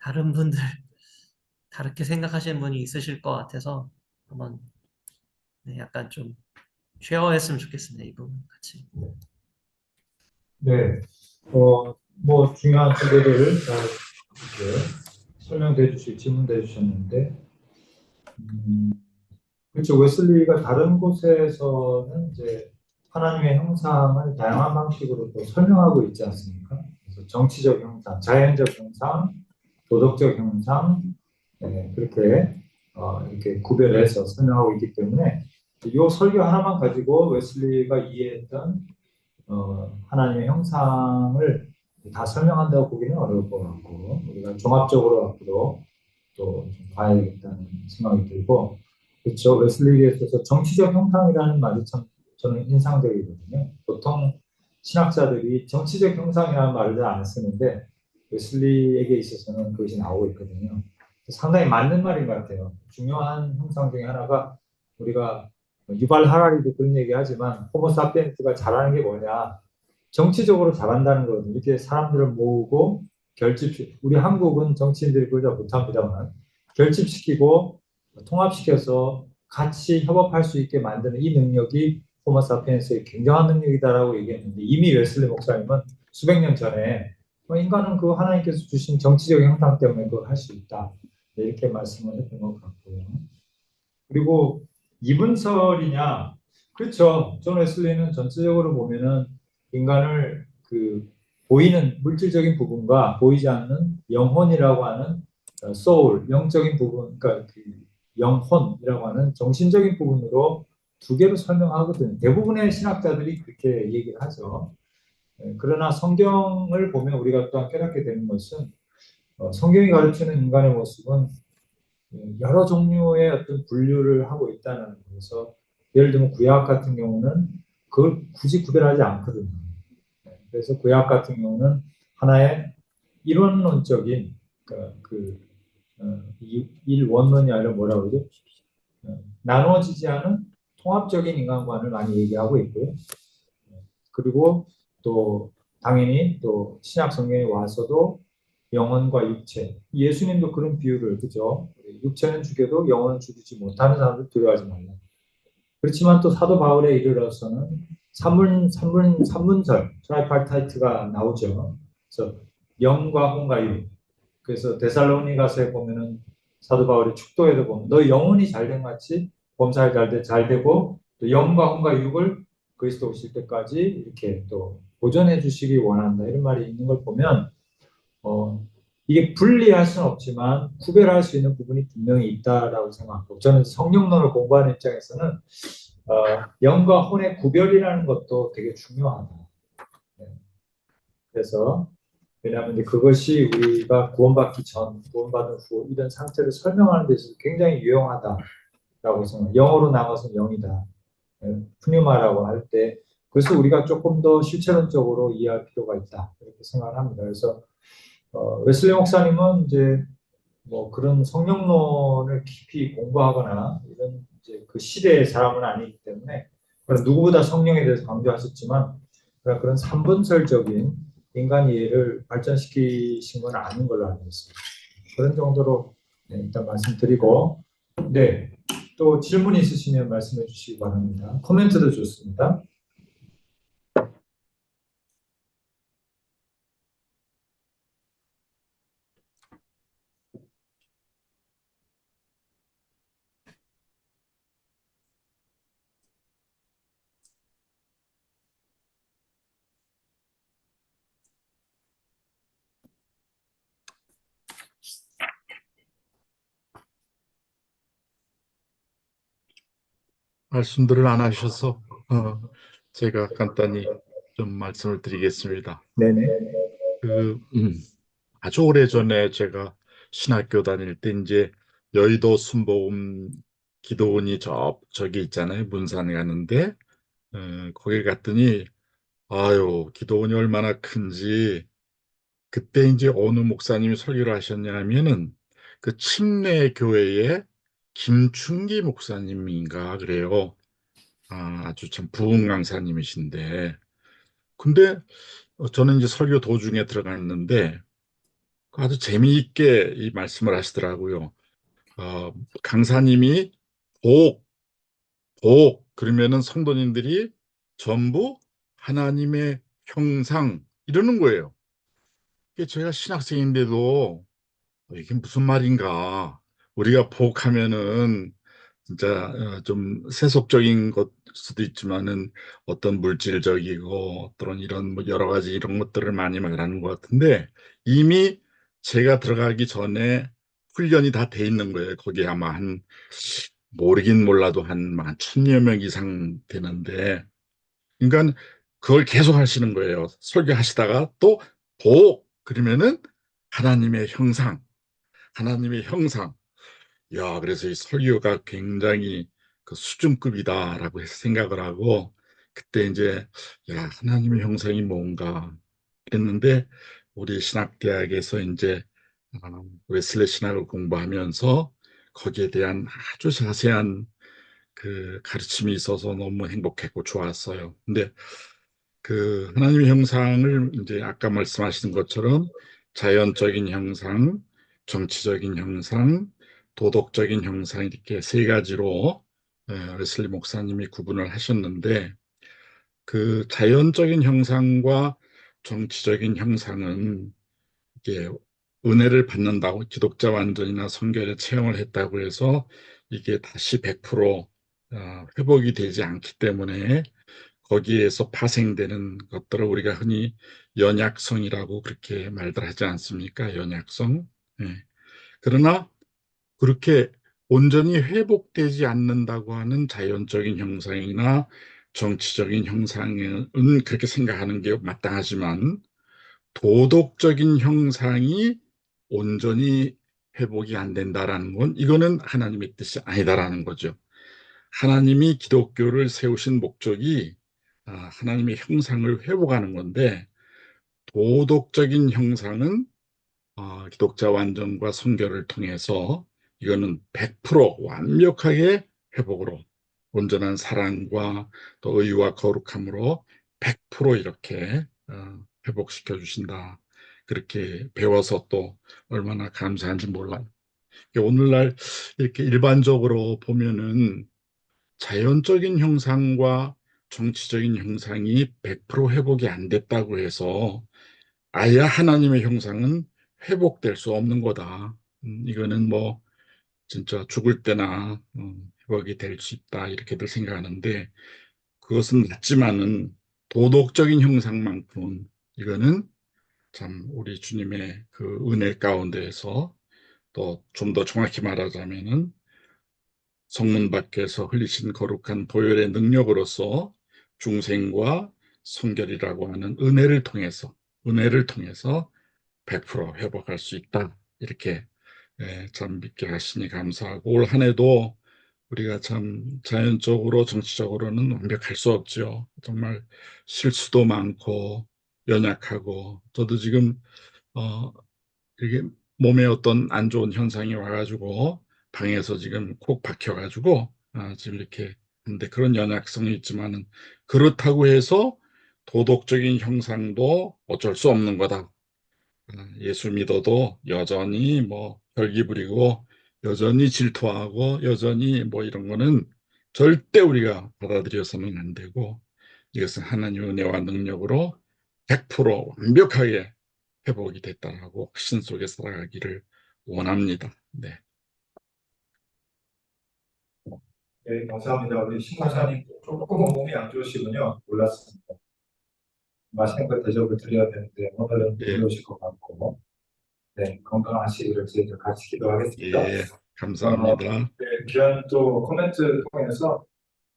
다른 분들 다르게 생각하시는 분이 있으실 것 같아서 한번 네, 약간 좀 쉐어했으면 좋겠습니다. 이 부분 같이. 네, 뭐 중요한 주제들을 잘 이렇게 설명해 주시, 질문해 주셨는데, 그렇죠. 웨슬리가 다른 곳에서는 이제 하나님의 형상을 다양한 방식으로 또 설명하고 있지 않습니까? 그래서 정치적 형상, 자연적 형상, 도덕적 형상, 네, 그렇게 이렇게 구별해서 설명하고 있기 때문에 이 설교 하나만 가지고 웨슬리가 이해했던 하나님의 형상을 다 설명한다고 보기는 어려울 것 같고 우리가 종합적으로 앞으로 또 좀 봐야겠다는 생각이 들고 그렇죠. 웨슬리에 있어서 정치적 형상이라는 말이 참 저는 인상적이거든요. 보통 신학자들이 정치적 형상이라는 말을 잘 안 쓰는데 웨슬리에게 있어서는 그것이 나오고 있거든요. 상당히 맞는 말인 것 같아요. 중요한 형상 중에 하나가 우리가 유발 하라리도 그런 얘기하지만 호모사피엔스가 잘하는 게 뭐냐? 정치적으로 잘한다는 거거든요. 이렇게 사람들을 모으고 우리 한국은 정치인들이 그러지 못합니다만 결집시키고 통합시켜서 같이 협업할 수 있게 만드는 이 능력이 호모사피엔스의 굉장한 능력이다라고 얘기했는데 이미 웨슬리 목사님은 수백 년 전에 인간은 그 하나님께서 주신 정치적 형상 때문에 그걸 할 수 있다. 이렇게 말씀을 했던 것 같고요. 그리고 이분설이냐? 그렇죠. 존 웨슬리는 전체적으로 보면은 인간을 그 보이는 물질적인 부분과 보이지 않는 영혼이라고 하는 소울, 영적인 부분, 그러니까 그 영혼이라고 하는 정신적인 부분으로 두 개로 설명하거든요. 대부분의 신학자들이 그렇게 얘기를 하죠. 그러나 성경을 보면 우리가 또한 깨닫게 되는 것은 성경이 가르치는 인간의 모습은 여러 종류의 어떤 분류를 하고 있다는 거에서 예를 들면 구약 같은 경우는 그걸 굳이 구별하지 않거든요. 그래서 구약 같은 경우는 하나의 이론론적인 일원론이 아니라 뭐라 그러죠? 나눠지지 않은 통합적인 인간관을 많이 얘기하고 있고요. 그리고 또 당연히 또 신약 성경에 와서도 영혼과 육체, 예수님도 그런 비유를 그죠? 육체는 죽여도 영혼은 죽이지 못하는 사람들 두려워하지 말라. 그렇지만 또 사도 바울에 이르러서는 삼분설, 트라이파타이트가 나오죠. 그래서 영과 혼과 육. 그래서 데살로니가서에 보면은 사도 바울이 축도에도 보면 너 영혼이 잘된 같이 범사에 잘 되고 또 영과 혼과 육을 그리스도 오실 때까지 이렇게 또 보존해 주시기 원한다 이런 말이 있는 걸 보면 어, 이게 분리할 수는 없지만 구별할 수 있는 부분이 분명히 있다라고 생각하고 저는 성령론을 공부하는 입장에서는 영과 혼의 구별이라는 것도 되게 중요하다. 네. 그래서 왜냐하면 이제 그것이 우리가 구원받기 전, 구원받은 후 이런 상태를 설명하는 데 있어서 굉장히 유용하다라고 생각해요. 영어로 나가서 영이다. 푸뉴마라고 할 때 그래서 우리가 조금 더 실체론적으로 이해할 필요가 있다 이렇게 생각을 합니다. 그래서 웨슬리 목사님은 이제 뭐 그런 성령론을 깊이 공부하거나 이런 이제 그 시대의 사람은 아니기 때문에 누구보다 성령에 대해서 강조하셨지만 그런 삼분설적인 인간 이해를 발전시키신 건 아닌 걸로 알고 있습니다. 그런 정도로 네, 일단 말씀드리고 네, 또 질문 있으시면 말씀해 주시기 바랍니다. 코멘트도 좋습니다. 말씀들을 안 하셔서 제가 간단히 좀 말씀을 드리겠습니다. 네네. 그, 아주 오래전에 제가 신학교 다닐 때 이제 여의도 순복음 기도원이 저기 있잖아요. 문산에 가는데, 거기 갔더니, 아유, 기도원이 얼마나 큰지, 그때 이제 어느 목사님이 설교를 하셨냐 하면은, 그 침례 교회의 김충기 목사님인가 그래요. 아주 참 부흥 강사님이신데. 근데 저는 이제 설교 도중에 들어갔는데, 아주 재미있게 이 말씀을 하시더라고요. 어, 강사님이 복, 그러면은 성도님들이 전부 하나님의 형상 이러는 거예요. 이게 제가 신학생인데도 이게 무슨 말인가? 우리가 복하면은 진짜 좀 세속적인 것 수도 있지만은 어떤 물질적이고 어떤 이런 뭐 여러 가지 이런 것들을 많이 말하는 것 같은데 이미 제가 들어가기 전에 훈련이 다 돼 있는 거예요. 거기 아마 한 모르긴 몰라도 한 천여 명 이상 되는데 그러니까 그걸 계속 하시는 거예요. 설교하시다가 또 그러면은 하나님의 형상, 하나님의 형상. 야, 그래서 이 설교가 굉장히 그 수준급이다라고 해서 생각을 하고, 그때 이제, 야, 하나님의 형상이 뭔가 했는데, 우리 신학대학에서 이제, 웨슬리 신학을 공부하면서 거기에 대한 아주 자세한 그 가르침이 있어서 너무 행복했고 좋았어요. 근데 그 하나님의 형상을 이제 아까 말씀하신 것처럼 자연적인 형상, 정치적인 형상, 도덕적인 형상 이렇게 세 가지로 웨슬리 목사님이 구분을 하셨는데 그 자연적인 형상과 정치적인 형상은 이게 은혜를 받는다고 기독자 완전이나 성결의 체험을 했다고 해서 이게 다시 100% 회복이 되지 않기 때문에 거기에서 파생되는 것들을 우리가 흔히 연약성이라고 그렇게 말들 하지 않습니까? 연약성. 예. 그러나 그렇게 온전히 회복되지 않는다고 하는 자연적인 형상이나 정치적인 형상은 그렇게 생각하는 게 마땅하지만 도덕적인 형상이 온전히 회복이 안 된다라는 건 이거는 하나님의 뜻이 아니다라는 거죠. 하나님이 기독교를 세우신 목적이 하나님의 형상을 회복하는 건데 도덕적인 형상은 기독자 완전과 선결을 통해서 이거는 100% 완벽하게 회복으로 온전한 사랑과 또 의와 거룩함으로 100% 이렇게 회복시켜 주신다. 그렇게 배워서 또 얼마나 감사한지 몰라요. 오늘날 이렇게 일반적으로 보면은 자연적인 형상과 정치적인 형상이 100% 회복이 안 됐다고 해서 아예 하나님의 형상은 회복될 수 없는 거다. 이거는 뭐 진짜 죽을 때나 회복이 될 수 있다 이렇게들 생각하는데 그것은 맞지만은 도덕적인 형상만큼은 이거는 참 우리 주님의 그 은혜 가운데에서 또 좀 더 정확히 말하자면은 성문 밖에서 흘리신 거룩한 보혈의 능력으로서 중생과 성결이라고 하는 은혜를 통해서 100% 회복할 수 있다. 이렇게 참 믿게 하시니 감사하고 올 한 해도 우리가 참 자연적으로 정치적으로는 완벽할 수 없죠. 정말 실수도 많고 연약하고 저도 지금 어 이게 몸에 어떤 안 좋은 현상이 와가지고 방에서 지금 콕 박혀가지고 지금 이렇게 근데 그런 연약성이 있지만은 그렇다고 해서 도덕적인 형상도 어쩔 수 없는 거다. 예수 믿어도 여전히 뭐 혈기 부리고 여전히 질투하고 여전히 뭐 이런 거는 절대 우리가 받아들여서는 안 되고 이것은 하나님의 은혜와 능력으로 100% 완벽하게 회복이 됐다라고 확신 속에 살아가기를 원합니다. 네. 네, 감사합니다. 우리 신목사님 조금 몸이 안 좋으시군요. 몰랐습니다. 맛있는 거 대접을 드려야 되는데 오늘은 못 예, 오실 것 같고, 네, 건강하시기를 저희가 같이 기도하겠습니다. 예, 감사합니다. 네, 귀한 또 코멘트 통해서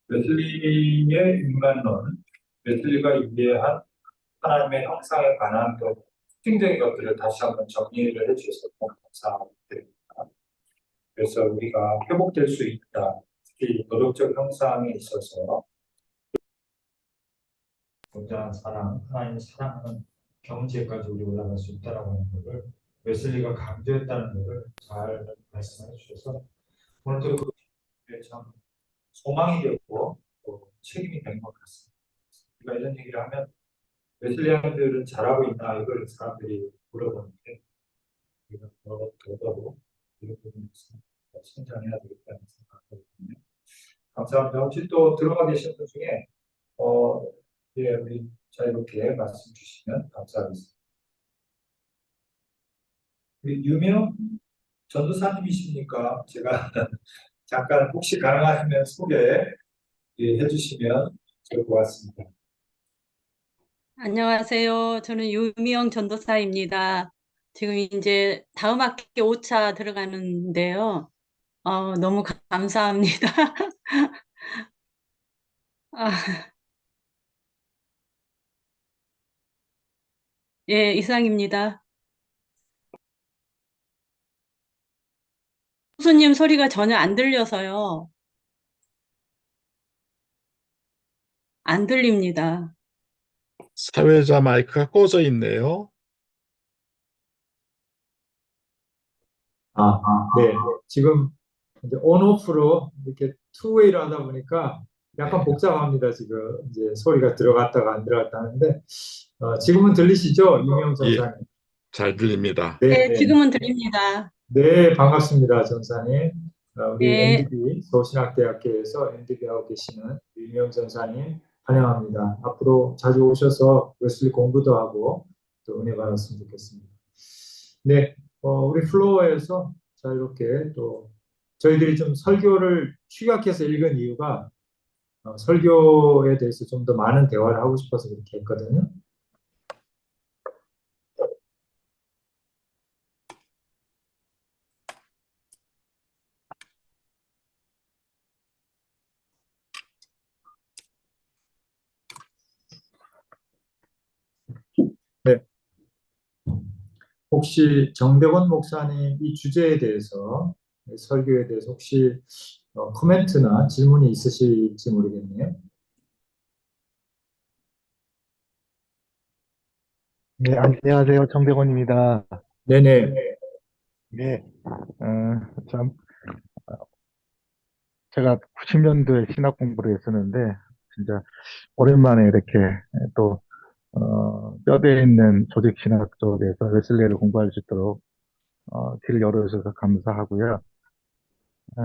웨슬리의 인간론, 웨슬리가 이해한 하나님의 형상에 관한 또 특징적인 것들을 다시 한번 정리를 해주셔서 너무 감사드립니다. 그래서 우리가 회복될 수 있다. 특히 도덕적 형상에 있어서 굉장한 사랑, 하나님을 사랑하는 경지에까지 우리 올라갈 수 있다라고 하는 것을 웨슬리가 강조했다는 것을 잘 말씀해 주셔서 오늘도 그게 참 소망이 되고 또 책임이 되는 것 같습니다. 우리가 이런 얘기를 하면 웨슬리안들은 잘하고 있나 이걸 사람들이 물어보는데 우리가 더더욱 이런 부분에서 성장해야 되겠다는 생각하거든요. 감사합니다. 혹시 또 들어가 계신 분 중에 어, 예, 우리 자유롭게 말씀 주시면 감사하겠습니다. 우리 유명 전도사님이십니까? 제가 잠깐 혹시 가능하시면 소개 해주시면 좋을 것 같습니다. 안녕하세요. 저는 유미영 전도사입니다. 지금 이제 다음 학기 5차 들어가는데요. 너무 감사합니다. 아, 예, 이상입니다. 교수님 소리가 전혀 안 들려서요. 안 들립니다. 사회자 마이크가 꺼져 있네요. 네. 지금 이제 온오프로 이렇게 투웨이로 하다 보니까 약간 네. 복잡합니다. 지금 이제 소리가 들어갔다가 안 들어갔다 하는데 지금은 들리시죠? 유명 예, 전사님. 잘 들립니다. 네, 네, 네. 지금은 들립니다. 네, 반갑습니다, 전사님. 우리 네, NDB 서울신학대학교에서 NDB 하고 계시는 유명 전사님 환영합니다. 앞으로 자주 오셔서 웨슬리 공부도 하고 또 은혜 받았으면 좋겠습니다. 네, 우리 플로어에서 자유롭게 또 저희들이 좀 설교를 취약해서 읽은 이유가 설교에 대해서 좀 더 많은 대화를 하고 싶어서 그렇게 했거든요. 네. 혹시 정대건 목사님 이 주제에 대해서, 설교에 대해서 혹시 코멘트나 질문이 있으실지 모르겠네요. 네, 안녕하세요. 정대건입니다. 네네. 네, 참, 제가 90년도에 신학 공부를 했었는데, 진짜 오랜만에 이렇게 또, 뼈대 있는 조직 신학 쪽에서 웨슬레를 공부할 수 있도록, 길을 열어주셔서 감사하고요. 어,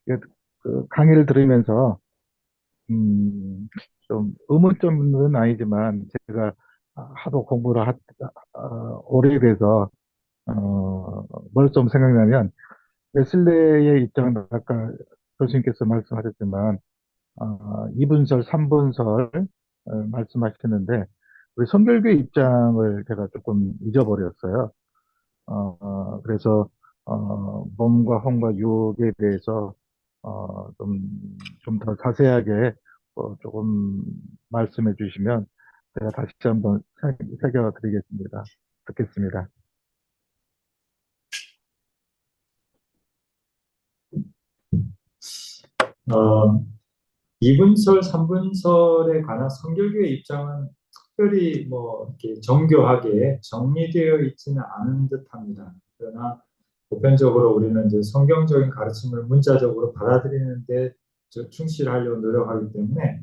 이게 그 강의를 들으면서, 좀 의문점은 아니지만, 제가 하도 공부를 오래돼서, 뭘 좀 생각나면, 웨슬레의 입장은 아까 교수님께서 말씀하셨지만, 2분설, 3분설 말씀하셨는데, 우리 선별교의 입장을 제가 조금 잊어버렸어요. 그래서, 몸과 혼과 유혹에 대해서, 좀 더 자세하게, 조금 말씀해 주시면, 제가 다시 한번 새겨드리겠습니다. 듣겠습니다. 어, 2분설, 3분설에 관한 성결교의 입장은 특별히 뭐 이렇게 정교하게 정리되어 있지는 않은 듯합니다. 그러나 보편적으로 우리는 이제 성경적인 가르침을 문자적으로 받아들이는데 충실하려고 노력하기 때문에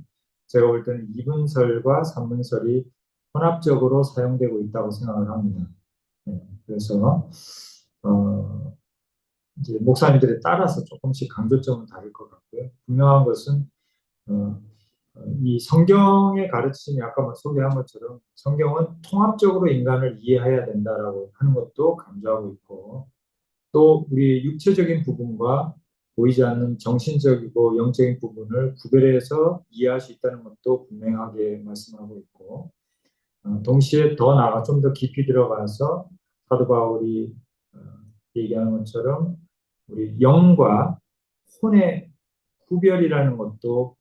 제가 볼 때는 2분설과 3분설이 혼합적으로 사용되고 있다고 생각을 합니다. 네, 그래서 이제 목사님들에 따라서 조금씩 강조점은 다를 것 같고요. 분명한 것은 어, 이 성경의 가르침이 아까 소개한 것처럼 성경은 통합적으로 인간을 이해해야 된다라고 하는 것도 강조하고 있고, 또 우리 육체적인 부분과 보이지 않는 정신적이고 영적인 부분을 구별해서 이해할 수 있다는 것도 분명하게 말씀하고 있고, 동시에 더 나아가 좀 더 깊이 들어가서 사도 바울이 어, 얘기하는 것처럼 우리 영과 혼의 구별이라는 것도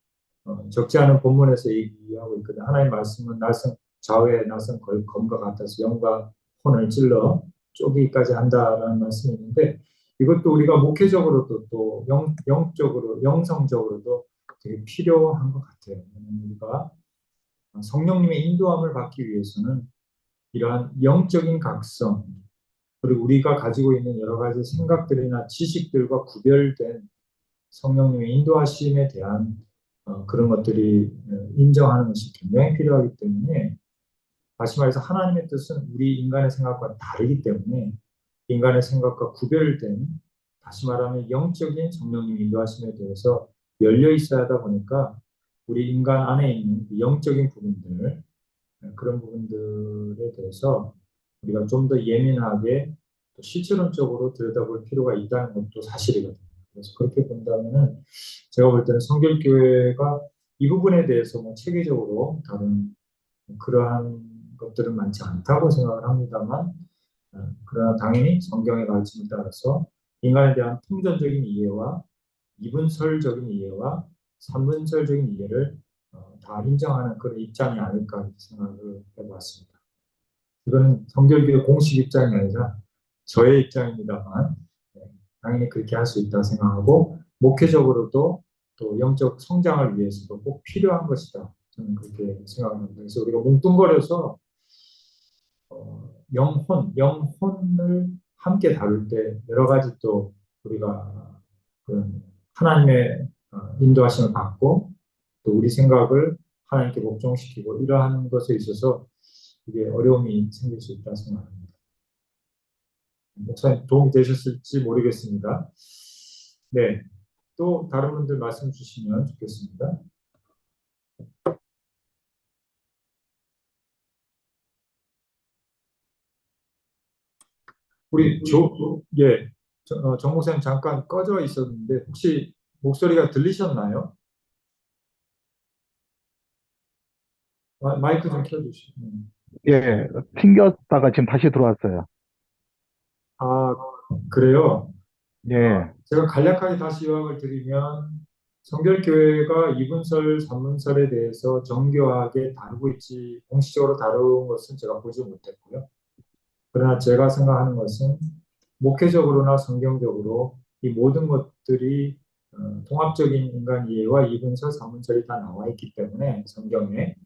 적지 않은 본문에서 얘기하고 있거든. 하나님의 말씀은 날선 좌우의 날선 검과 같아서 영과 혼을 찔러 쪼개기까지 한다라는 말씀이 있는데, 이것도 우리가 목회적으로도 또 영적으로 영성적으로도 되게 필요한 것 같아요. 우리가 성령님의 인도함을 받기 위해서는 이러한 영적인 각성, 그리고 우리가 가지고 있는 여러 가지 생각들이나 지식들과 구별된 성령님의 인도하심에 대한 그런 것들이 인정하는 것이 굉장히 필요하기 때문에, 다시 말해서 하나님의 뜻은 우리 인간의 생각과 다르기 때문에 인간의 생각과 구별된, 다시 말하면 영적인 성령님 인도하심에 대해서 열려 있어야 하다 보니까 우리 인간 안에 있는 그 영적인 부분들, 그런 부분들에 대해서 우리가 좀 더 예민하게 또 실체론적으로 들여다볼 필요가 있다는 것도 사실이거든요. 그래서 그렇게 본다면은 제가 볼 때는 성결교회가 이 부분에 대해서 뭐 체계적으로 다른 그러한 것들은 많지 않다고 생각을 합니다만, 그러나 당연히 성경의 가르침에 따라서 인간에 대한 통전적인 이해와 이분설적인 이해와 삼분설적인 이해를 다 인정하는 그런 입장이 아닐까 이렇게 생각을 해보았습니다. 이거는 성결교의 공식 입장이 아니라 저의 입장입니다만, 네, 당연히 그렇게 할 수 있다고 생각하고, 목회적으로도 또 영적 성장을 위해서도 꼭 필요한 것이다. 저는 그렇게 생각합니다. 그래서 우리가 뭉뚱거려서 영혼을 함께 다룰 때 여러 가지 또 우리가 그 하나님의 인도하심을 받고 또 우리 생각을 하나님께 복종시키고 이러한 것에 있어서 이게 어려움이 생길 수 있다 생각합니다. 목사님 도움이 되셨을지 모르겠습니다. 네, 또 다른 분들 말씀 주시면 좋겠습니다. 우리 예, 정 목사님 잠깐 꺼져 있었는데 혹시 목소리가 들리셨나요? 마이크 좀 켜주시면. 예, 튕겼다가 지금 다시 들어왔어요. 아, 그래요? 예, 제가 간략하게 다시 요약을 드리면 성결교회가 이분설, 삼분설에 대해서 정교하게 다루고 있지 공식적으로 다룬 것은 제가 보지 못했고요. 그러나 제가 생각하는 것은 목회적으로나 성경적으로 이 모든 것들이 통합적인 인간 이해와 이분설, 삼분설이 다 나와 있기 때문에 성경에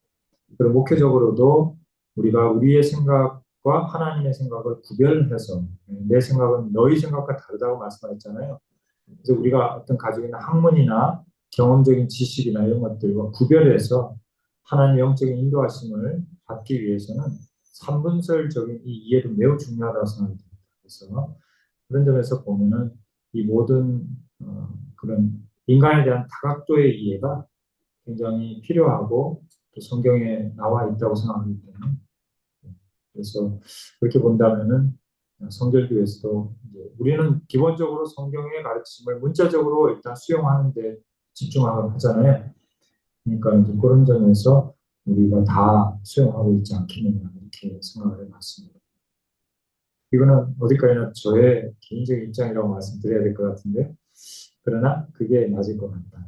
그리고 목회적으로도 우리가 우리의 생각과 하나님의 생각을 구별해서 내 생각은 너희 생각과 다르다고 말씀하셨잖아요. 그래서 우리가 어떤 가지고 있는 학문이나 경험적인 지식이나 이런 것들과 구별해서 하나님의 영적인 인도하심을 받기 위해서는 삼분설적인 이 이해도 매우 중요하다고 생각합니다. 그래서 그런 점에서 보면은 이 모든 그런 인간에 대한 다각도의 이해가 굉장히 필요하고 또 성경에 나와 있다고 생각하기 때문에 그래서 그렇게 본다면은 성결교에서도 이제 우리는 기본적으로 성경의 가르침을 문자적으로 일단 수용하는 데 집중하고 하잖아요. 그러니까 이제 그런 점에서 우리가 다 수용하고 있지 않겠느냐 이렇게 생각을 해봤습니다. 이거는 어디까지나 저의 개인적인 입장이라고 말씀드려야 될 것 같은데 그러나 그게 맞을 것 같다.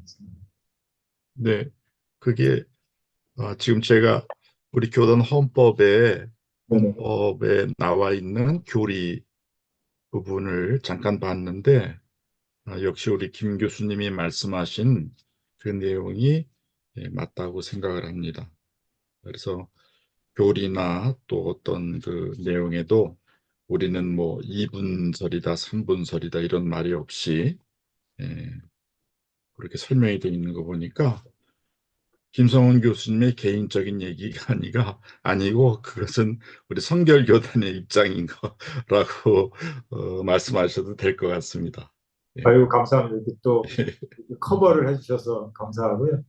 네, 그게 지금 제가 우리 교단 네네. 헌법에 나와 있는 교리 부분을 잠깐 봤는데 역시 우리 김 교수님이 말씀하신 그 내용이 맞다고 생각을 합니다. 그래서 교리나 또 어떤 그 내용에도 우리는 뭐 이분설이다, 삼분설이다 이런 말이 없이 예, 그렇게 설명이 되어 있는 거 보니까 김성훈 교수님의 개인적인 얘기가 아니고 그것은 우리 성결교단의 입장인 거라고 말씀하셔도 될 것 같습니다. 예. 아유, 감사합니다. 이렇게 또 커버를 해주셔서 감사하고요.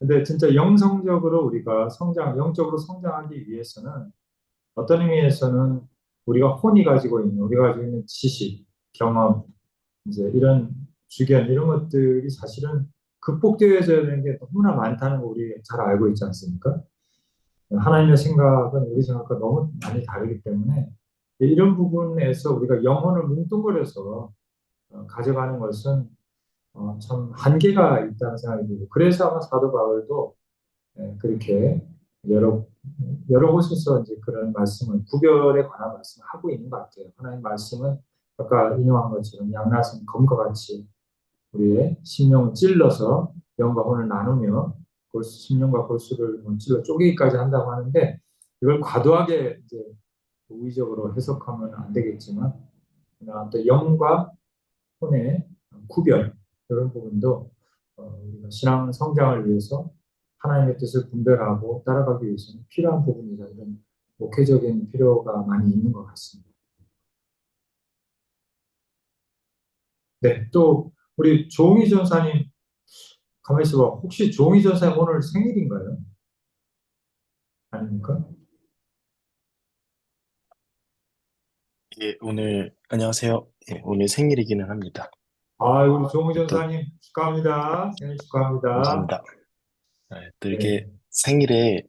근데 진짜 영성적으로 우리가 영적으로 성장하기 위해서는 어떤 의미에서는 우리가 혼이 가지고 있는, 우리가 가지고 있는 지식, 경험, 이제 이런 주견, 이런 것들이 사실은 극복되어져야 되는 게 너무나 많다는 거 우리 잘 알고 있지 않습니까? 하나님의 생각은 우리 생각과 너무 많이 다르기 때문에 이런 부분에서 우리가 영혼을 뭉뚱그려서 가져가는 것은 참 한계가 있다는 생각이 들고 그래서 아마 사도 바울도 그렇게 여러 여러 곳에서 이제 그런 말씀을 구별에 관한 말씀을 하고 있는 것 같아요. 하나님 말씀은 아까 인용한 것처럼 양날선 검과 같이 우리의 심령을 찔러서 영과 혼을 나누며 심령과 골수를 찔러 쪼개기까지 한다고 하는데 이걸 과도하게 이제 우의적으로 해석하면 안 되겠지만 또 영과 혼의 구별 이런 부분도 우리가 신앙 성장을 위해서 하나님의 뜻을 분별하고 따라가기 위해서는 필요한 부분이다 이런 목회적인 필요가 많이 있는 것 같습니다. 네, 또 우리 조홍희 전사님 가만히 있어봐. 혹시 조홍희 전사님 오늘 생일인가요? 아닙니까? 예, 안녕하세요. 예, 오늘 생일이기는 합니다. 아, 우리 조홍희 또, 전사님 축하합니다. 생일 축하합니다. 감사합니다. 또 네. 이렇게 생일에,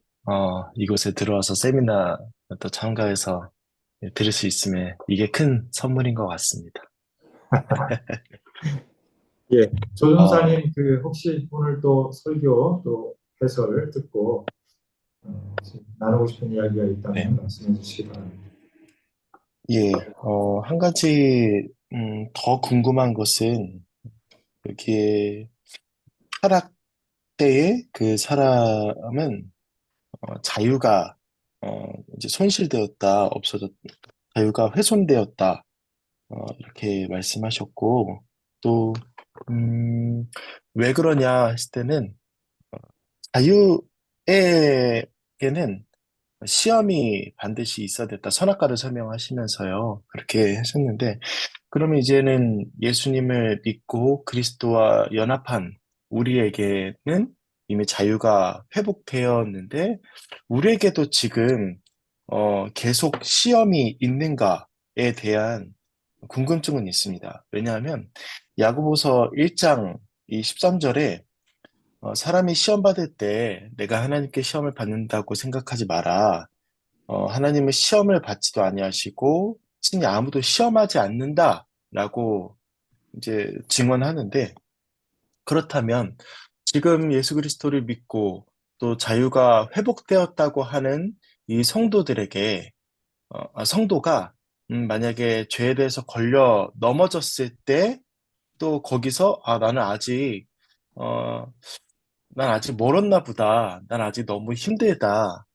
이곳에 들어와서 세미나 또 참가해서 들을 수 있으면 이게 큰 선물인 것 같습니다. 예, 조 어, 전사님 그 혹시 오늘 또 설교 또 해설 듣고 나누고 싶은 이야기가 네. 있다면 말씀해 주시기 바랍니다. 예, 한 가지, 더 궁금한 것은 여기에 타락 때에 그 사람은 자유가 이제 손실되었다, 없어졌다, 자유가 훼손되었다, 이렇게 말씀하셨고, 또, 왜 그러냐 했을 때는, 자유에게는 시험이 반드시 있어야 됐다. 선악과를 설명하시면서요. 그렇게 하셨는데, 그러면 이제는 예수님을 믿고 그리스도와 연합한 우리에게는 이미 자유가 회복되었는데, 우리에게도 지금, 계속 시험이 있는가에 대한 궁금증은 있습니다. 왜냐하면 야고보서 1장 이 13절에 사람이 시험 받을 때 내가 하나님께 시험을 받는다고 생각하지 마라. 하나님은 시험을 받지도 아니하시고 친히 아무도 시험하지 않는다라고 이제 증언하는데 그렇다면 지금 예수 그리스도를 믿고 또 자유가 회복되었다고 하는 이 성도들에게 성도가 만약에 죄에 대해서 걸려 넘어졌을 때 또 거기서 어, 난 아직 멀었나 보다. 난 아직 너무 힘들다.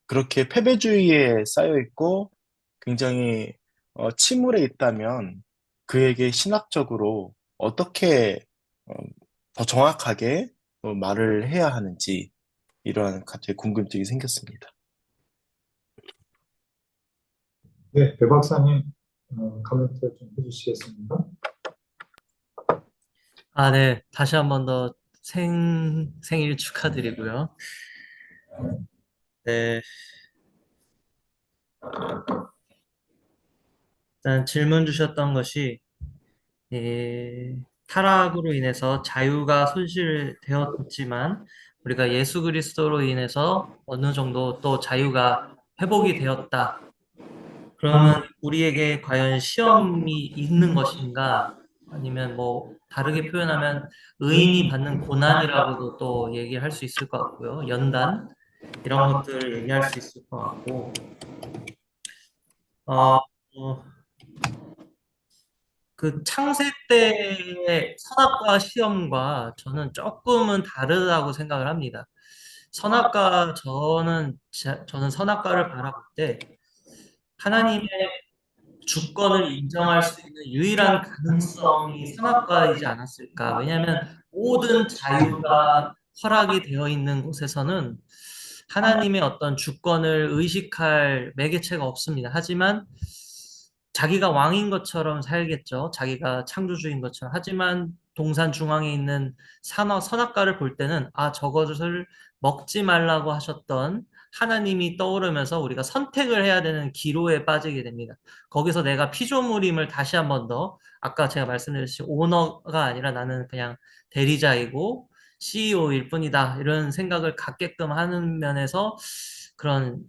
그렇게 패배주의에 쌓여 있고 굉장히 침울해 있다면 그에게 신학적으로 어떻게 어, 더 정확하게 말을 해야 하는지 이러한 갑자기 궁금증이 생겼습니다. 네, 배 박사님 코멘트 좀 해주시겠습니까? 네. 다시 한 번 더 생일 축하드리고요. 네. 일단 질문 주셨던 것이 타락으로 인해서 자유가 손실되었지만 우리가 예수 그리스도로 인해서 어느 정도 또 자유가 회복이 되었다. 그러면 우리에게 과연 시험이 있는 것인가? 아니면 뭐 다르게 표현하면 의인이 받는 고난이라고도 또 얘기할 수 있을 것 같고요. 연단 이런 것들을 얘기할 수 있을 것 같고 어, 어, 그 창세 때의 선악과 시험과 저는 조금은 다르다고 생각을 합니다. 저는 선악과를 바라볼 때 하나님의 주권을 인정할 수 있는 유일한 가능성이 선악과이지 않았을까. 왜냐하면 모든 자유가 허락이 되어 있는 곳에서는 하나님의 어떤 주권을 의식할 매개체가 없습니다. 하지만 자기가 왕인 것처럼 살겠죠. 자기가 창조주인 것처럼. 하지만 동산 중앙에 있는 선악과를 볼 때는 저것을 먹지 말라고 하셨던 하나님이 떠오르면서 우리가 선택을 해야 되는 기로에 빠지게 됩니다. 거기서 내가 피조물임을 다시 한 번 더, 아까 제가 말씀드렸듯이 오너가 아니라 나는 그냥 대리자이고 CEO일 뿐이다. 이런 생각을 갖게끔 하는 면에서 그런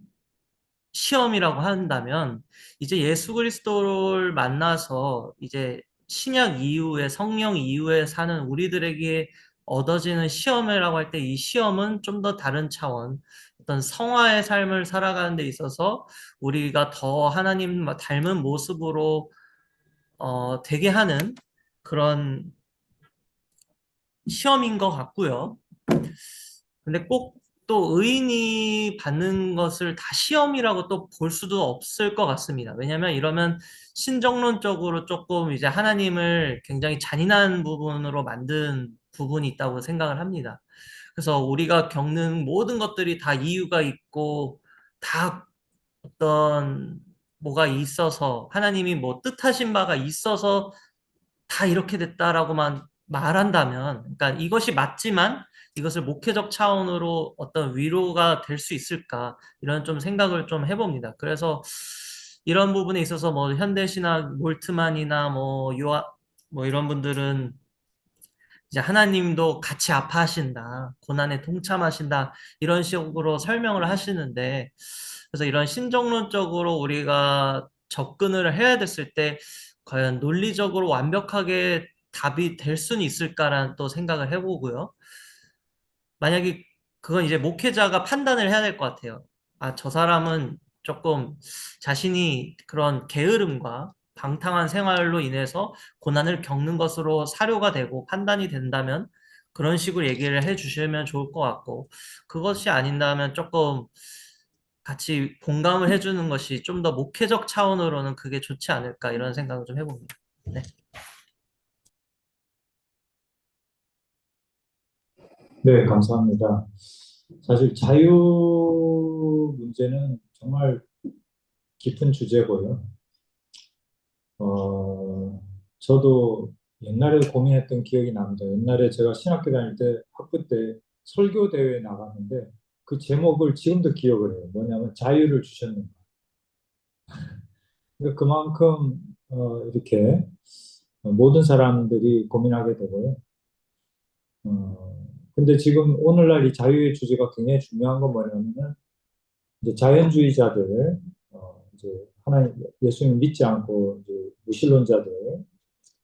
시험이라고 한다면 이제 예수 그리스도를 만나서 이제 신약 이후에 성령 이후에 사는 우리들에게 얻어지는 시험이라고 할 때 이 시험은 좀 더 다른 차원 어떤 성화의 삶을 살아가는 데 있어서 우리가 더 하나님 닮은 모습으로 되게 하는 그런 시험인 것 같고요. 근데 꼭 또 의인이 받는 것을 다 시험이라고 또 볼 수도 없을 것 같습니다. 왜냐하면 이러면 신정론적으로 조금 이제 하나님을 굉장히 잔인한 부분으로 만든 부분이 있다고 생각을 합니다. 그래서 우리가 겪는 모든 것들이 다 이유가 있고 다 어떤 뭐가 있어서 하나님이 뭐 뜻하신 바가 있어서 다 이렇게 됐다라고만 말한다면, 그러니까 이것이 맞지만 이것을 목회적 차원으로 어떤 위로가 될 수 있을까 이런 좀 생각을 좀 해봅니다. 그래서 이런 부분에 있어서 뭐 현대신학 몰트만이나 뭐 이런 분들은 이제 하나님도 같이 아파하신다, 고난에 동참하신다, 이런 식으로 설명을 하시는데, 그래서 이런 신정론적으로 우리가 접근을 해야 됐을 때, 과연 논리적으로 완벽하게 답이 될 수는 있을까라는 또 생각을 해보고요. 만약에 그건 이제 목회자가 판단을 해야 될 것 같아요. 저 사람은 조금 자신이 그런 게으름과 방탕한 생활로 인해서 고난을 겪는 것으로 사료가 되고 판단이 된다면 그런 식으로 얘기를 해 주시면 좋을 것 같고, 그것이 아닌다면 조금 같이 공감을 해주는 것이 좀 더 목회적 차원으로는 그게 좋지 않을까 이런 생각을 좀 해봅니다. 네. 네, 감사합니다. 사실 자유 문제는 정말 깊은 주제고요. 저도 옛날에 고민했던 기억이 납니다. 옛날에 제가 신학교 다닐 때 학부 때 설교 대회에 나갔는데 그 제목을 지금도 기억을 해요. 뭐냐면 자유를 주셨는가. 그러니까 그만큼 이렇게 모든 사람들이 고민하게 되고요. 근데 지금 오늘날 이 자유의 주제가 굉장히 중요한 건 뭐냐면은 이제 자연주의자들, 이제 하나님, 예수님 믿지 않고 이제 무신론자들,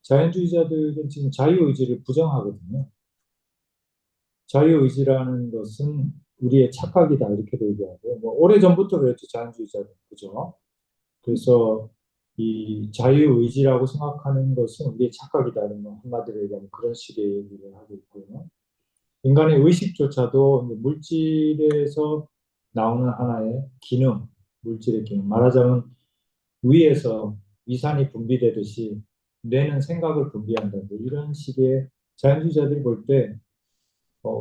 자연주의자들은 지금 자유의지를 부정하거든요. 자유의지라는 것은 우리의 착각이다 이렇게 얘기하고 뭐 오래전부터 그랬죠 자연주의자들 그죠? 그래서 이 자유의지라고 생각하는 것은 우리의 착각이다는 거 한마디로 얘기하면 그런 식의 얘기를 하고 있고요. 인간의 의식조차도 이제 물질에서 나오는 하나의 기능, 물질의 기능. 말하자면 위에서 위산이 분비되듯이 뇌는 생각을 분비한다. 이런 식의 자연주의자들이 볼 때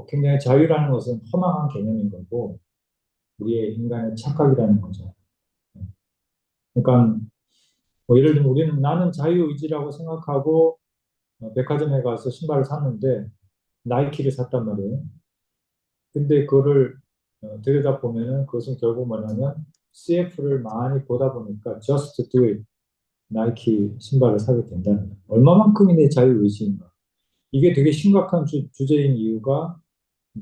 굉장히 자유라는 것은 허망한 개념인 거고 우리의 인간의 착각이라는 거죠. 그러니까 뭐 예를 들면 우리는 나는 자유의지라고 생각하고 백화점에 가서 신발을 샀는데 나이키를 샀단 말이에요. 근데 그거를 들여다 보면은 그것은 결국 뭐냐면 CF를 많이 보다 보니까 just do it 나이키 신발을 사게 된다는 거예요. 얼마만큼이 내 자유의지인가. 이게 되게 심각한 주제인 이유가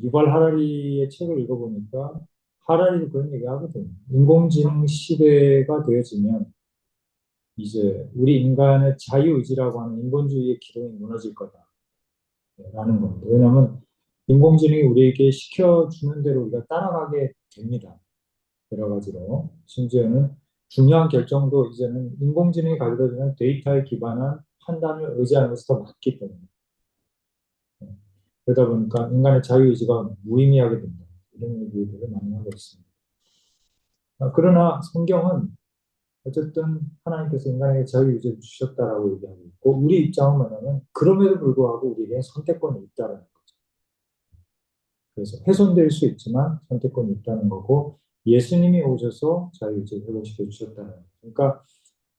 유발 하라리의 책을 읽어보니까 하라리도 그런 얘기 하거든요. 인공지능 시대가 되어지면 이제 우리 인간의 자유의지라고 하는 인본주의의 기동이 무너질 거다라는 겁니다. 왜냐하면 인공지능이 우리에게 시켜주는 대로 우리가 따라가게 됩니다. 여러 가지로. 심지어는 중요한 결정도 이제는 인공지능이 가져다주는 데이터에 기반한 판단을 의지하는 것이 더 맞기 때문에. 그러다 보니까 인간의 자유의지가 무의미하게 된다. 이런 얘기들을 많이 하고 있습니다. 그러나 성경은 어쨌든 하나님께서 인간에게 자유의지를 주셨다라고 얘기하고 있고 우리 입장은 뭐냐면 그럼에도 불구하고 우리에게 선택권이 있다는 거죠. 그래서 훼손될 수 있지만 선택권이 있다는 거고 예수님이 오셔서 자유의지를 회복시켜 주셨다는 거죠. 그러니까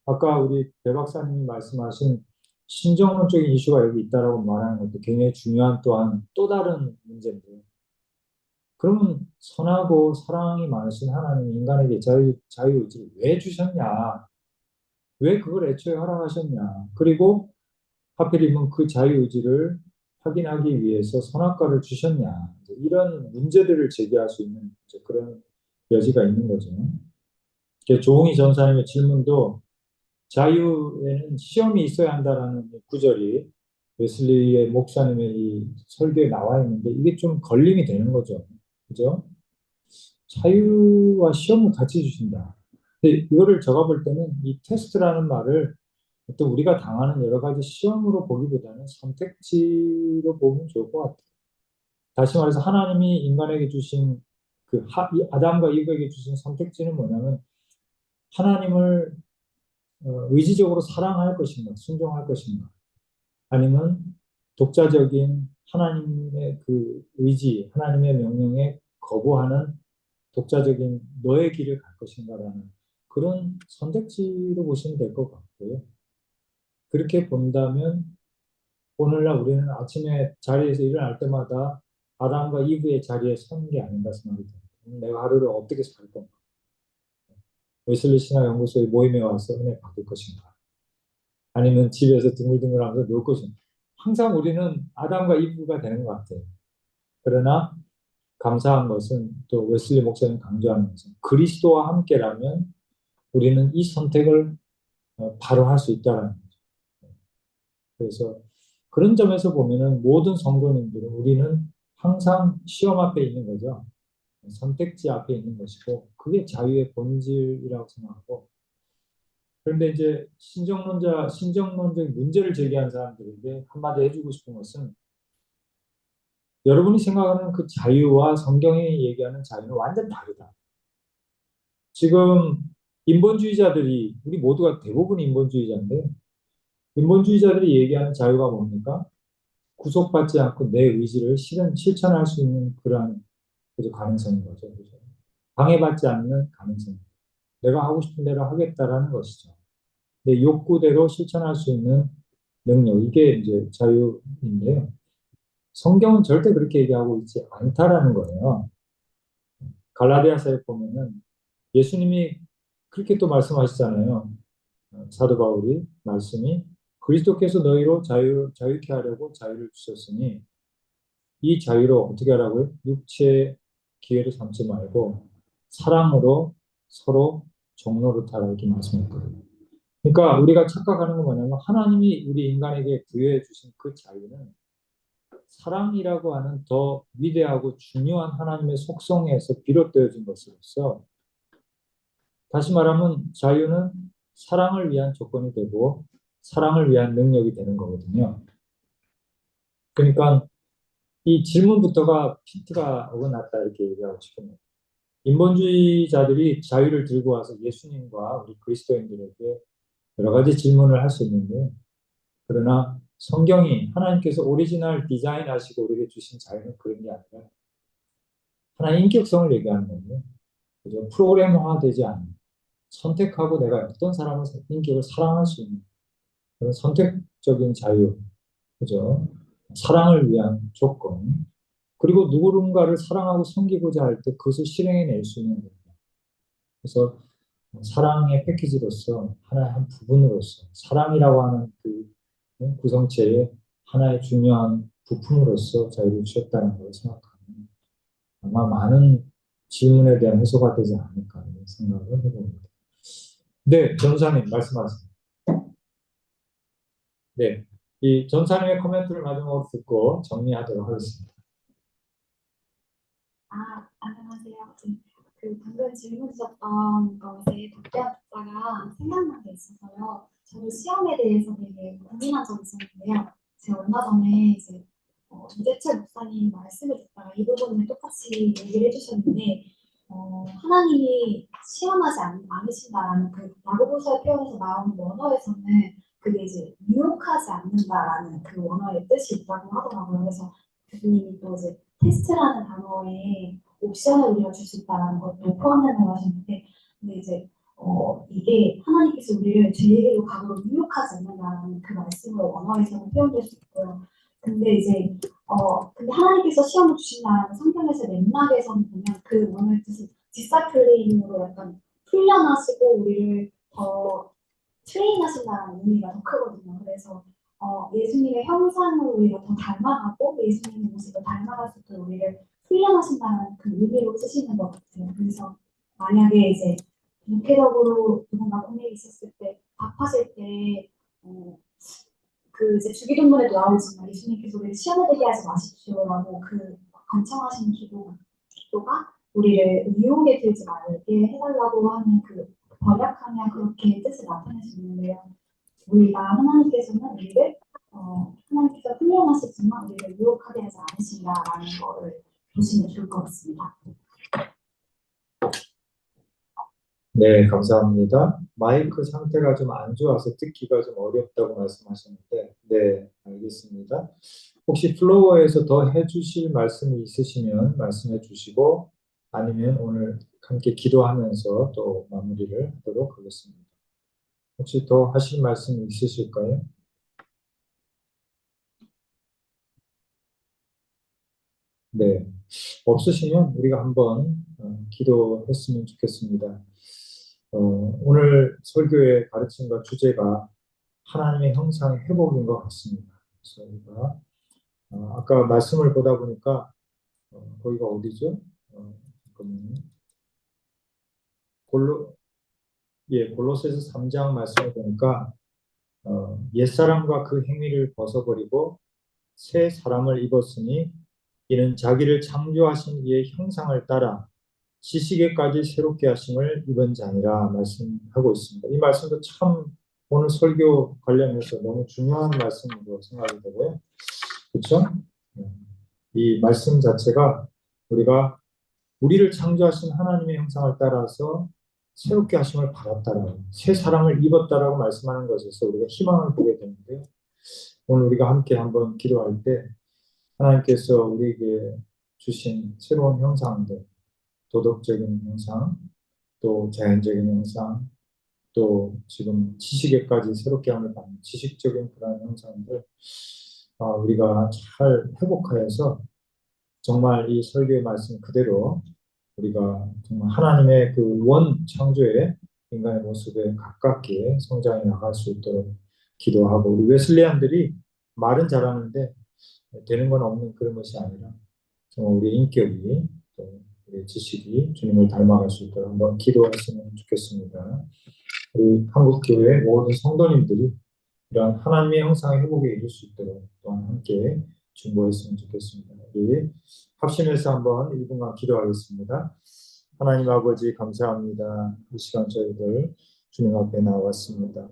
아까 우리 배 박사님이 말씀하신 신정론적인 이슈가 여기 있다라고 말하는 것도 굉장히 중요한 또한 또 다른 문제인데요. 그러면 선하고 사랑이 많으신 하나님 인간에게 자유의지를 왜 주셨냐? 왜 그걸 애초에 허락하셨냐? 그리고 하필이면 그 자유의지를 확인하기 위해서 선악과를 주셨냐? 이런 문제들을 제기할 수 있는 그런 여지가 있는 거죠. 조홍희 전사님의 질문도 자유에는 시험이 있어야 한다라는 구절이 웨슬리의 목사님의 이 설교에 나와 있는데 이게 좀 걸림이 되는 거죠. 그죠? 자유와 시험을 같이 주신다. 근데 이거를 제가 볼 때는 이 테스트라는 말을 어떤 우리가 당하는 여러 가지 시험으로 보기보다는 선택지로 보면 좋을 것 같아요. 다시 말해서 하나님이 인간에게 주신 이 아담과 이브에게 주신 선택지는 뭐냐면 하나님을 의지적으로 사랑할 것인가, 순종할 것인가, 아니면 독자적인 하나님의 그 의지, 하나님의 명령에 거부하는 독자적인 너의 길을 갈 것인가라는 그런 선택지로 보시면 될 것 같고요. 그렇게 본다면 오늘날 우리는 아침에 자리에서 일어날 때마다 아담과 이브의 자리에 서는 게 아닌가 생각이 듭니다. 내가 하루를 어떻게 살 건가? 웨슬리 신학연구소의 모임에 와서 은혜 받을 것인가? 아니면 집에서 둥글둥글하면서 놀 것인가? 항상 우리는 아담과 이브가 되는 것 같아요. 그러나 감사한 것은 또 웨슬리 목사님 강조하는 것은 그리스도와 함께라면 우리는 이 선택을 바로 할 수 있다는 거죠. 그래서 그런 점에서 보면은 모든 성도님들은 우리는 항상 시험 앞에 있는 거죠. 선택지 앞에 있는 것이고 그게 자유의 본질이라고 생각하고 그런데 이제 신정론적 문제를 제기한 사람들에게 한마디 해주고 싶은 것은 여러분이 생각하는 그 자유와 성경이 얘기하는 자유는 완전 다르다. 지금 인본주의자들이 우리 모두가 대부분 인본주의자인데 인본주의자들이 얘기하는 자유가 뭡니까? 구속받지 않고 내 의지를 실천할 수 있는 그러한 가능성인 거죠. 그죠? 방해받지 않는 가능성. 내가 하고 싶은 대로 하겠다라는 것이죠. 내 욕구대로 실천할 수 있는 능력. 이게 이제 자유인데요. 성경은 절대 그렇게 얘기하고 있지 않다라는 거예요. 갈라디아서에 보면은 예수님이 그렇게 또 말씀하시잖아요. 사도 바울이 말씀이 그리스도께서 너희로 자유케 하려고 자유를 주셨으니 이 자유로 어떻게 하라고요? 육체의 기회를 삼지 말고 사랑으로 서로 종로를 타라 이렇게 말씀했거든요. 그러니까 우리가 착각하는 건 뭐냐면 하나님이 우리 인간에게 부여해 주신 그 자유는 사랑이라고 하는 더 위대하고 중요한 하나님의 속성에서 비롯되어진 것으로서 다시 말하면 자유는 사랑을 위한 조건이 되고 사랑을 위한 능력이 되는 거거든요. 그러니까 이 질문부터가 피트가 어긋났다 이렇게 얘기하고 싶습니다. 인본주의자들이 자유를 들고 와서 예수님과 우리 그리스도인들에게 여러 가지 질문을 할 수 있는데, 그러나 성경이 하나님께서 오리지널 디자인하시고 우리에게 주신 자유는 그런 게 아니라 하나의 인격성을 얘기하는 거예요. 그죠? 프로그램화되지 않는, 선택하고 내가 어떤 사람을 인격을 사랑할 수 있는 그런 선택적인 자유, 그죠? 사랑을 위한 조건, 그리고 누군가를 사랑하고 섬기고자 할 때 그것을 실행해낼 수 있는 거예요. 그래서 사랑의 패키지로서 하나의 한 부분으로서 사랑이라고 하는 그 구성체의 하나의 중요한 부품으로서 자유를 주셨다는 걸 생각하면 아마 많은 질문에 대한 해소가 되지 않을까 하는 생각을 해봅니다. 네, 전사님 말씀하세요. 네, 이 전사님의 코멘트를 마지막으로 듣고 정리하도록 하겠습니다. 안녕하세요. 그 방금 질문 주셨던 것에 답변자가 생각난 게 있어서요. 저도 시험에 대해서 되게 고민한 적이 있었는데요. 제가 얼마 전에 이제 이재철 목사님 말씀을 듣다가 이 부분을 똑같이 얘기를 해주셨는데, 하나님이 시험하지 않으신다라는 그 야고보서의 표현에서 나오는 원어에서는 그게 이제 유혹하지 않는다라는 그 원어의 뜻이 있다고 하더라고요. 그래서 교수님이 또 이제 테스트라는 단어에 옵션을 우리가 줄 수 있다는 것도 포함된다고 하셨는데, 근데 이제 이게 하나님께서 우리를 죄에게로 가도록 유혹하지 않는다는 그 말씀으로 원어에서는 표현될 수 있고요. 근데 이제 근데 하나님께서 시험을 주신다는 성경에서 맥락에서는 보면 그 원어의 뜻은 디사플레인으로 약간 훈련하시고 우리를 더 트레인하신다는 의미가 더 크거든요. 그래서 예수님의 형상을 우리가 더 닮아가고 예수님의 모습을 닮아갈 수 있도록 우리를 훈련하신다는 그 의미로 쓰시는 것 같아요. 그래서 만약에 이제 육체적으로 누군가 고민이 있었을 때 답하실 때 그 이제 주기도문에도 나오지만 예수님께서 우리를 시험에 들게 하지 마십시오라고 그 간청하시는 기도가 우리를 유혹에 들지 말게 해달라고 하는 그 번역하면 그렇게 뜻을 나타낼 수 있는데요. 우리가 하나님께서는 우리를 하나님께서 훈련하시지만 우리를 유혹하게 하지 않으신다라는 거를 보시면 좋을 것 같습니다. 네, 감사합니다. 마이크 상태가 좀 안 좋아서 듣기가 좀 어렵다고 말씀하셨는데, 네, 알겠습니다. 혹시 플로어에서 더 해주실 말씀이 있으시면 말씀해 주시고, 아니면 오늘 함께 기도하면서 또 마무리를 하도록 하겠습니다. 혹시 더 하실 말씀이 있으실까요? 네, 없으시면 우리가 한번 기도했으면 좋겠습니다. 오늘 설교의 가르침과 주제가 하나님의 형상의 회복인 것 같습니다. 그래서 우리가 아까 말씀을 보다 보니까 거기가 어디죠? 잠깐만요. 골로새서 3장 말씀을 보니까 옛사람과 그 행위를 벗어버리고 새 사람을 입었으니 이는 자기를 창조하신 이의 형상을 따라 지식에까지 새롭게 하심을 입은 자니라 말씀하고 있습니다. 이 말씀도 참 오늘 설교 관련해서 너무 중요한 말씀으로 생각이 되고요. 그렇죠? 이 말씀 자체가 우리를 창조하신 하나님의 형상을 따라서 새롭게 하심을 받았다라고, 새 사람을 입었다라고 말씀하는 것에서 우리가 희망을 보게 되는데요. 오늘 우리가 함께 한번 기도할 때 하나님께서 우리에게 주신 새로운 형상들, 도덕적인 형상, 또 자연적인 형상, 또 지금 지식에까지 새롭게 함을 받는 지식적인 그런 형상들, 우리가 잘 회복하여서 정말 이 설교의 말씀 그대로 우리가 정말 하나님의 그 원 창조의 인간의 모습에 가깝게 성장해 나갈 수 있도록 기도하고, 우리 웨슬리안들이 말은 잘하는데 되는 건 없는 그런 것이 아니라 정말 우리 인격이 또 우리 지식이 주님을 닮아갈 수 있도록 한번 기도했으면 좋겠습니다. 우리 한국교회 모든 성도님들이 이런 하나님의 형상의 회복에 이룰 수 있도록 또한 함께 중보했으면 좋겠습니다. 우리 합심해서 한번 1분간 기도하겠습니다. 하나님 아버지 감사합니다. 이 시간 저희들 주님 앞에 나왔습니다.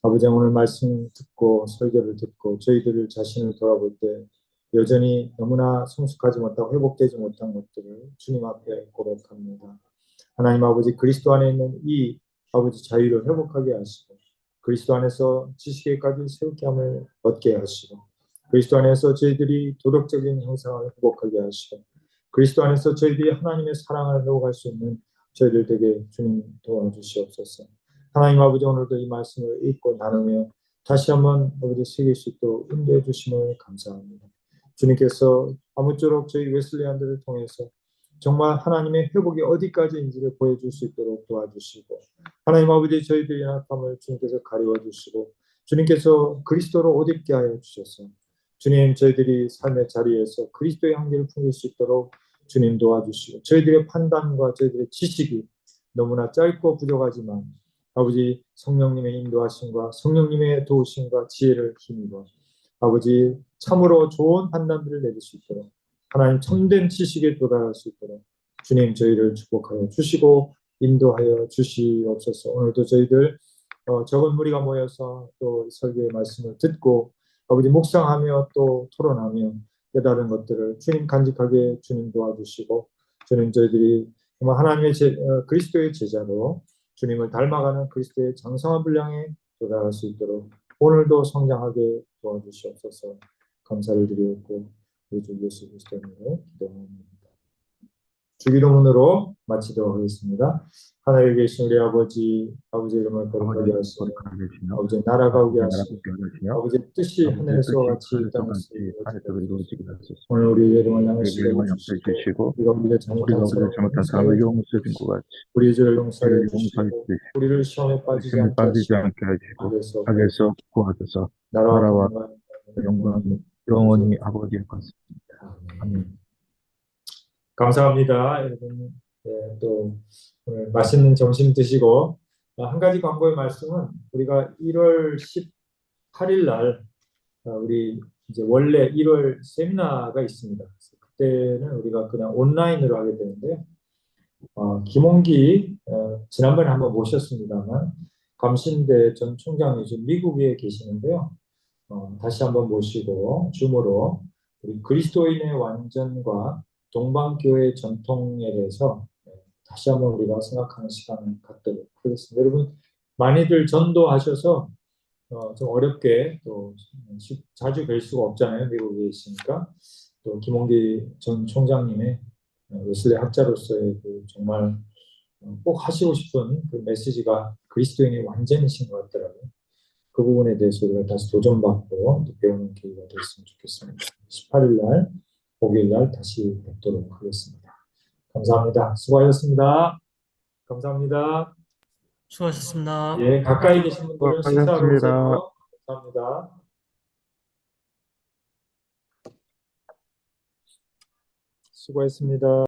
아버지, 오늘 말씀 듣고 설교를 듣고 저희들 자신을 돌아볼 때 여전히 너무나 성숙하지 못하고 회복되지 못한 것들을 주님 앞에 고백합니다. 하나님 아버지, 그리스도 안에 있는 이 아버지 자유를 회복하게 하시고 그리스도 안에서 지식에까지 세우게 함을 얻게 하시고 그리스도 안에서 저희들이 도덕적인 형상을 회복하게 하시고 그리스도 안에서 저희들이 하나님의 사랑을 회복할 수 있는 저희들 되게 주님 도와주시옵소서. 하나님 아버지, 오늘도 이 말씀을 읽고 나누며 다시 한번 아버지 새길 수 있도록 인도해 주심을 감사합니다. 주님께서 아무쪼록 저희 웨슬리안들을 통해서 정말 하나님의 회복이 어디까지인지를 보여줄 수 있도록 도와주시고 하나님 아버지, 저희들의 연약함을 주님께서 가리워 주시고 주님께서 그리스도로 옷 입게 하여 주셔서 주님, 저희들이 삶의 자리에서 그리스도의 향기를 풍길 수 있도록 주님 도와주시고 저희들의 판단과 저희들의 지식이 너무나 짧고 부족하지만 아버지 성령님의 인도하심과 성령님의 도우심과 지혜를 힘입어 아버지 참으로 좋은 판단들을 내릴 수 있도록 하나님 참된 지식에 도달할 수 있도록 주님 저희를 축복하여 주시고 인도하여 주시옵소서. 오늘도 저희들 적은 무리가 모여서 또 설교의 말씀을 듣고 아버지 묵상하며 또 토론하며 깨달은 것들을 주님 간직하게 주님 도와주시고 주님 저희들이 정말 하나님의 그리스도의 제자로 주님을 닮아가는 그리스도의 장성한 분량에 도달할 수 있도록 오늘도 성장하게 도와주시옵소서. 감사를 드리옵고 우리 주 예수 그리스도의 이름으로 기도합니다. 주기도문으로 마치도록 하겠습니다. 하늘에 계신 우리 아버지, 아버지의 이름을 거룩하게 하시고 아버지의 나라가 오게 하시고 아버지의 뜻이 하늘에서 같이 이 땅에서 이루어지게 하소서. 오늘 우리 이름을 양식을 주시고 우리가 우리의 잘못한 사람을 용서해 것 같이 우리의 죄를 용서해 주시고 우리를 시험에 빠지지 않게 하시고 악에서 구하소서. 나라와 영광이 영원히 아버지의 것입니다. 아멘. 감사합니다. 여러분, 네, 또 오늘 맛있는 점심 드시고 한 가지 광고의 말씀은 우리가 1월 18일 날 우리 이제 원래 1월 세미나가 있습니다. 그때는 우리가 그냥 온라인으로 하게 되는데요. 김홍기 지난번에 한번 모셨습니다만 감신대 전 총장이 지금 미국에 계시는데요. 다시 한번 모시고 줌으로 우리 그리스도인의 완전과 동방교회 전통에 대해서 다시 한번 우리가 생각하는 시간을 갖도록 하겠습니다. 여러분 많이들 전도하셔서 좀 어렵게 또 자주 뵐 수가 없잖아요. 미국에 있으니까 또 김홍기 전 총장님의 웨슬리 학자로서의 그 정말 꼭 하시고 싶은 그 메시지가 그리스도인의 완전이신 것 같더라고요. 그 부분에 대해서 우리가 다시 도전받고 배우는 기회가 됐으면 좋겠습니다. 18일 날 목요일 날 다시 뵙도록 하겠습니다. 감사합니다. 수고하셨습니다. 감사합니다. 수고하셨습니다. 예, 가까이 계신 분들은 식사하러 반갑습니다. 오세요. 감사합니다. 수고했습니다.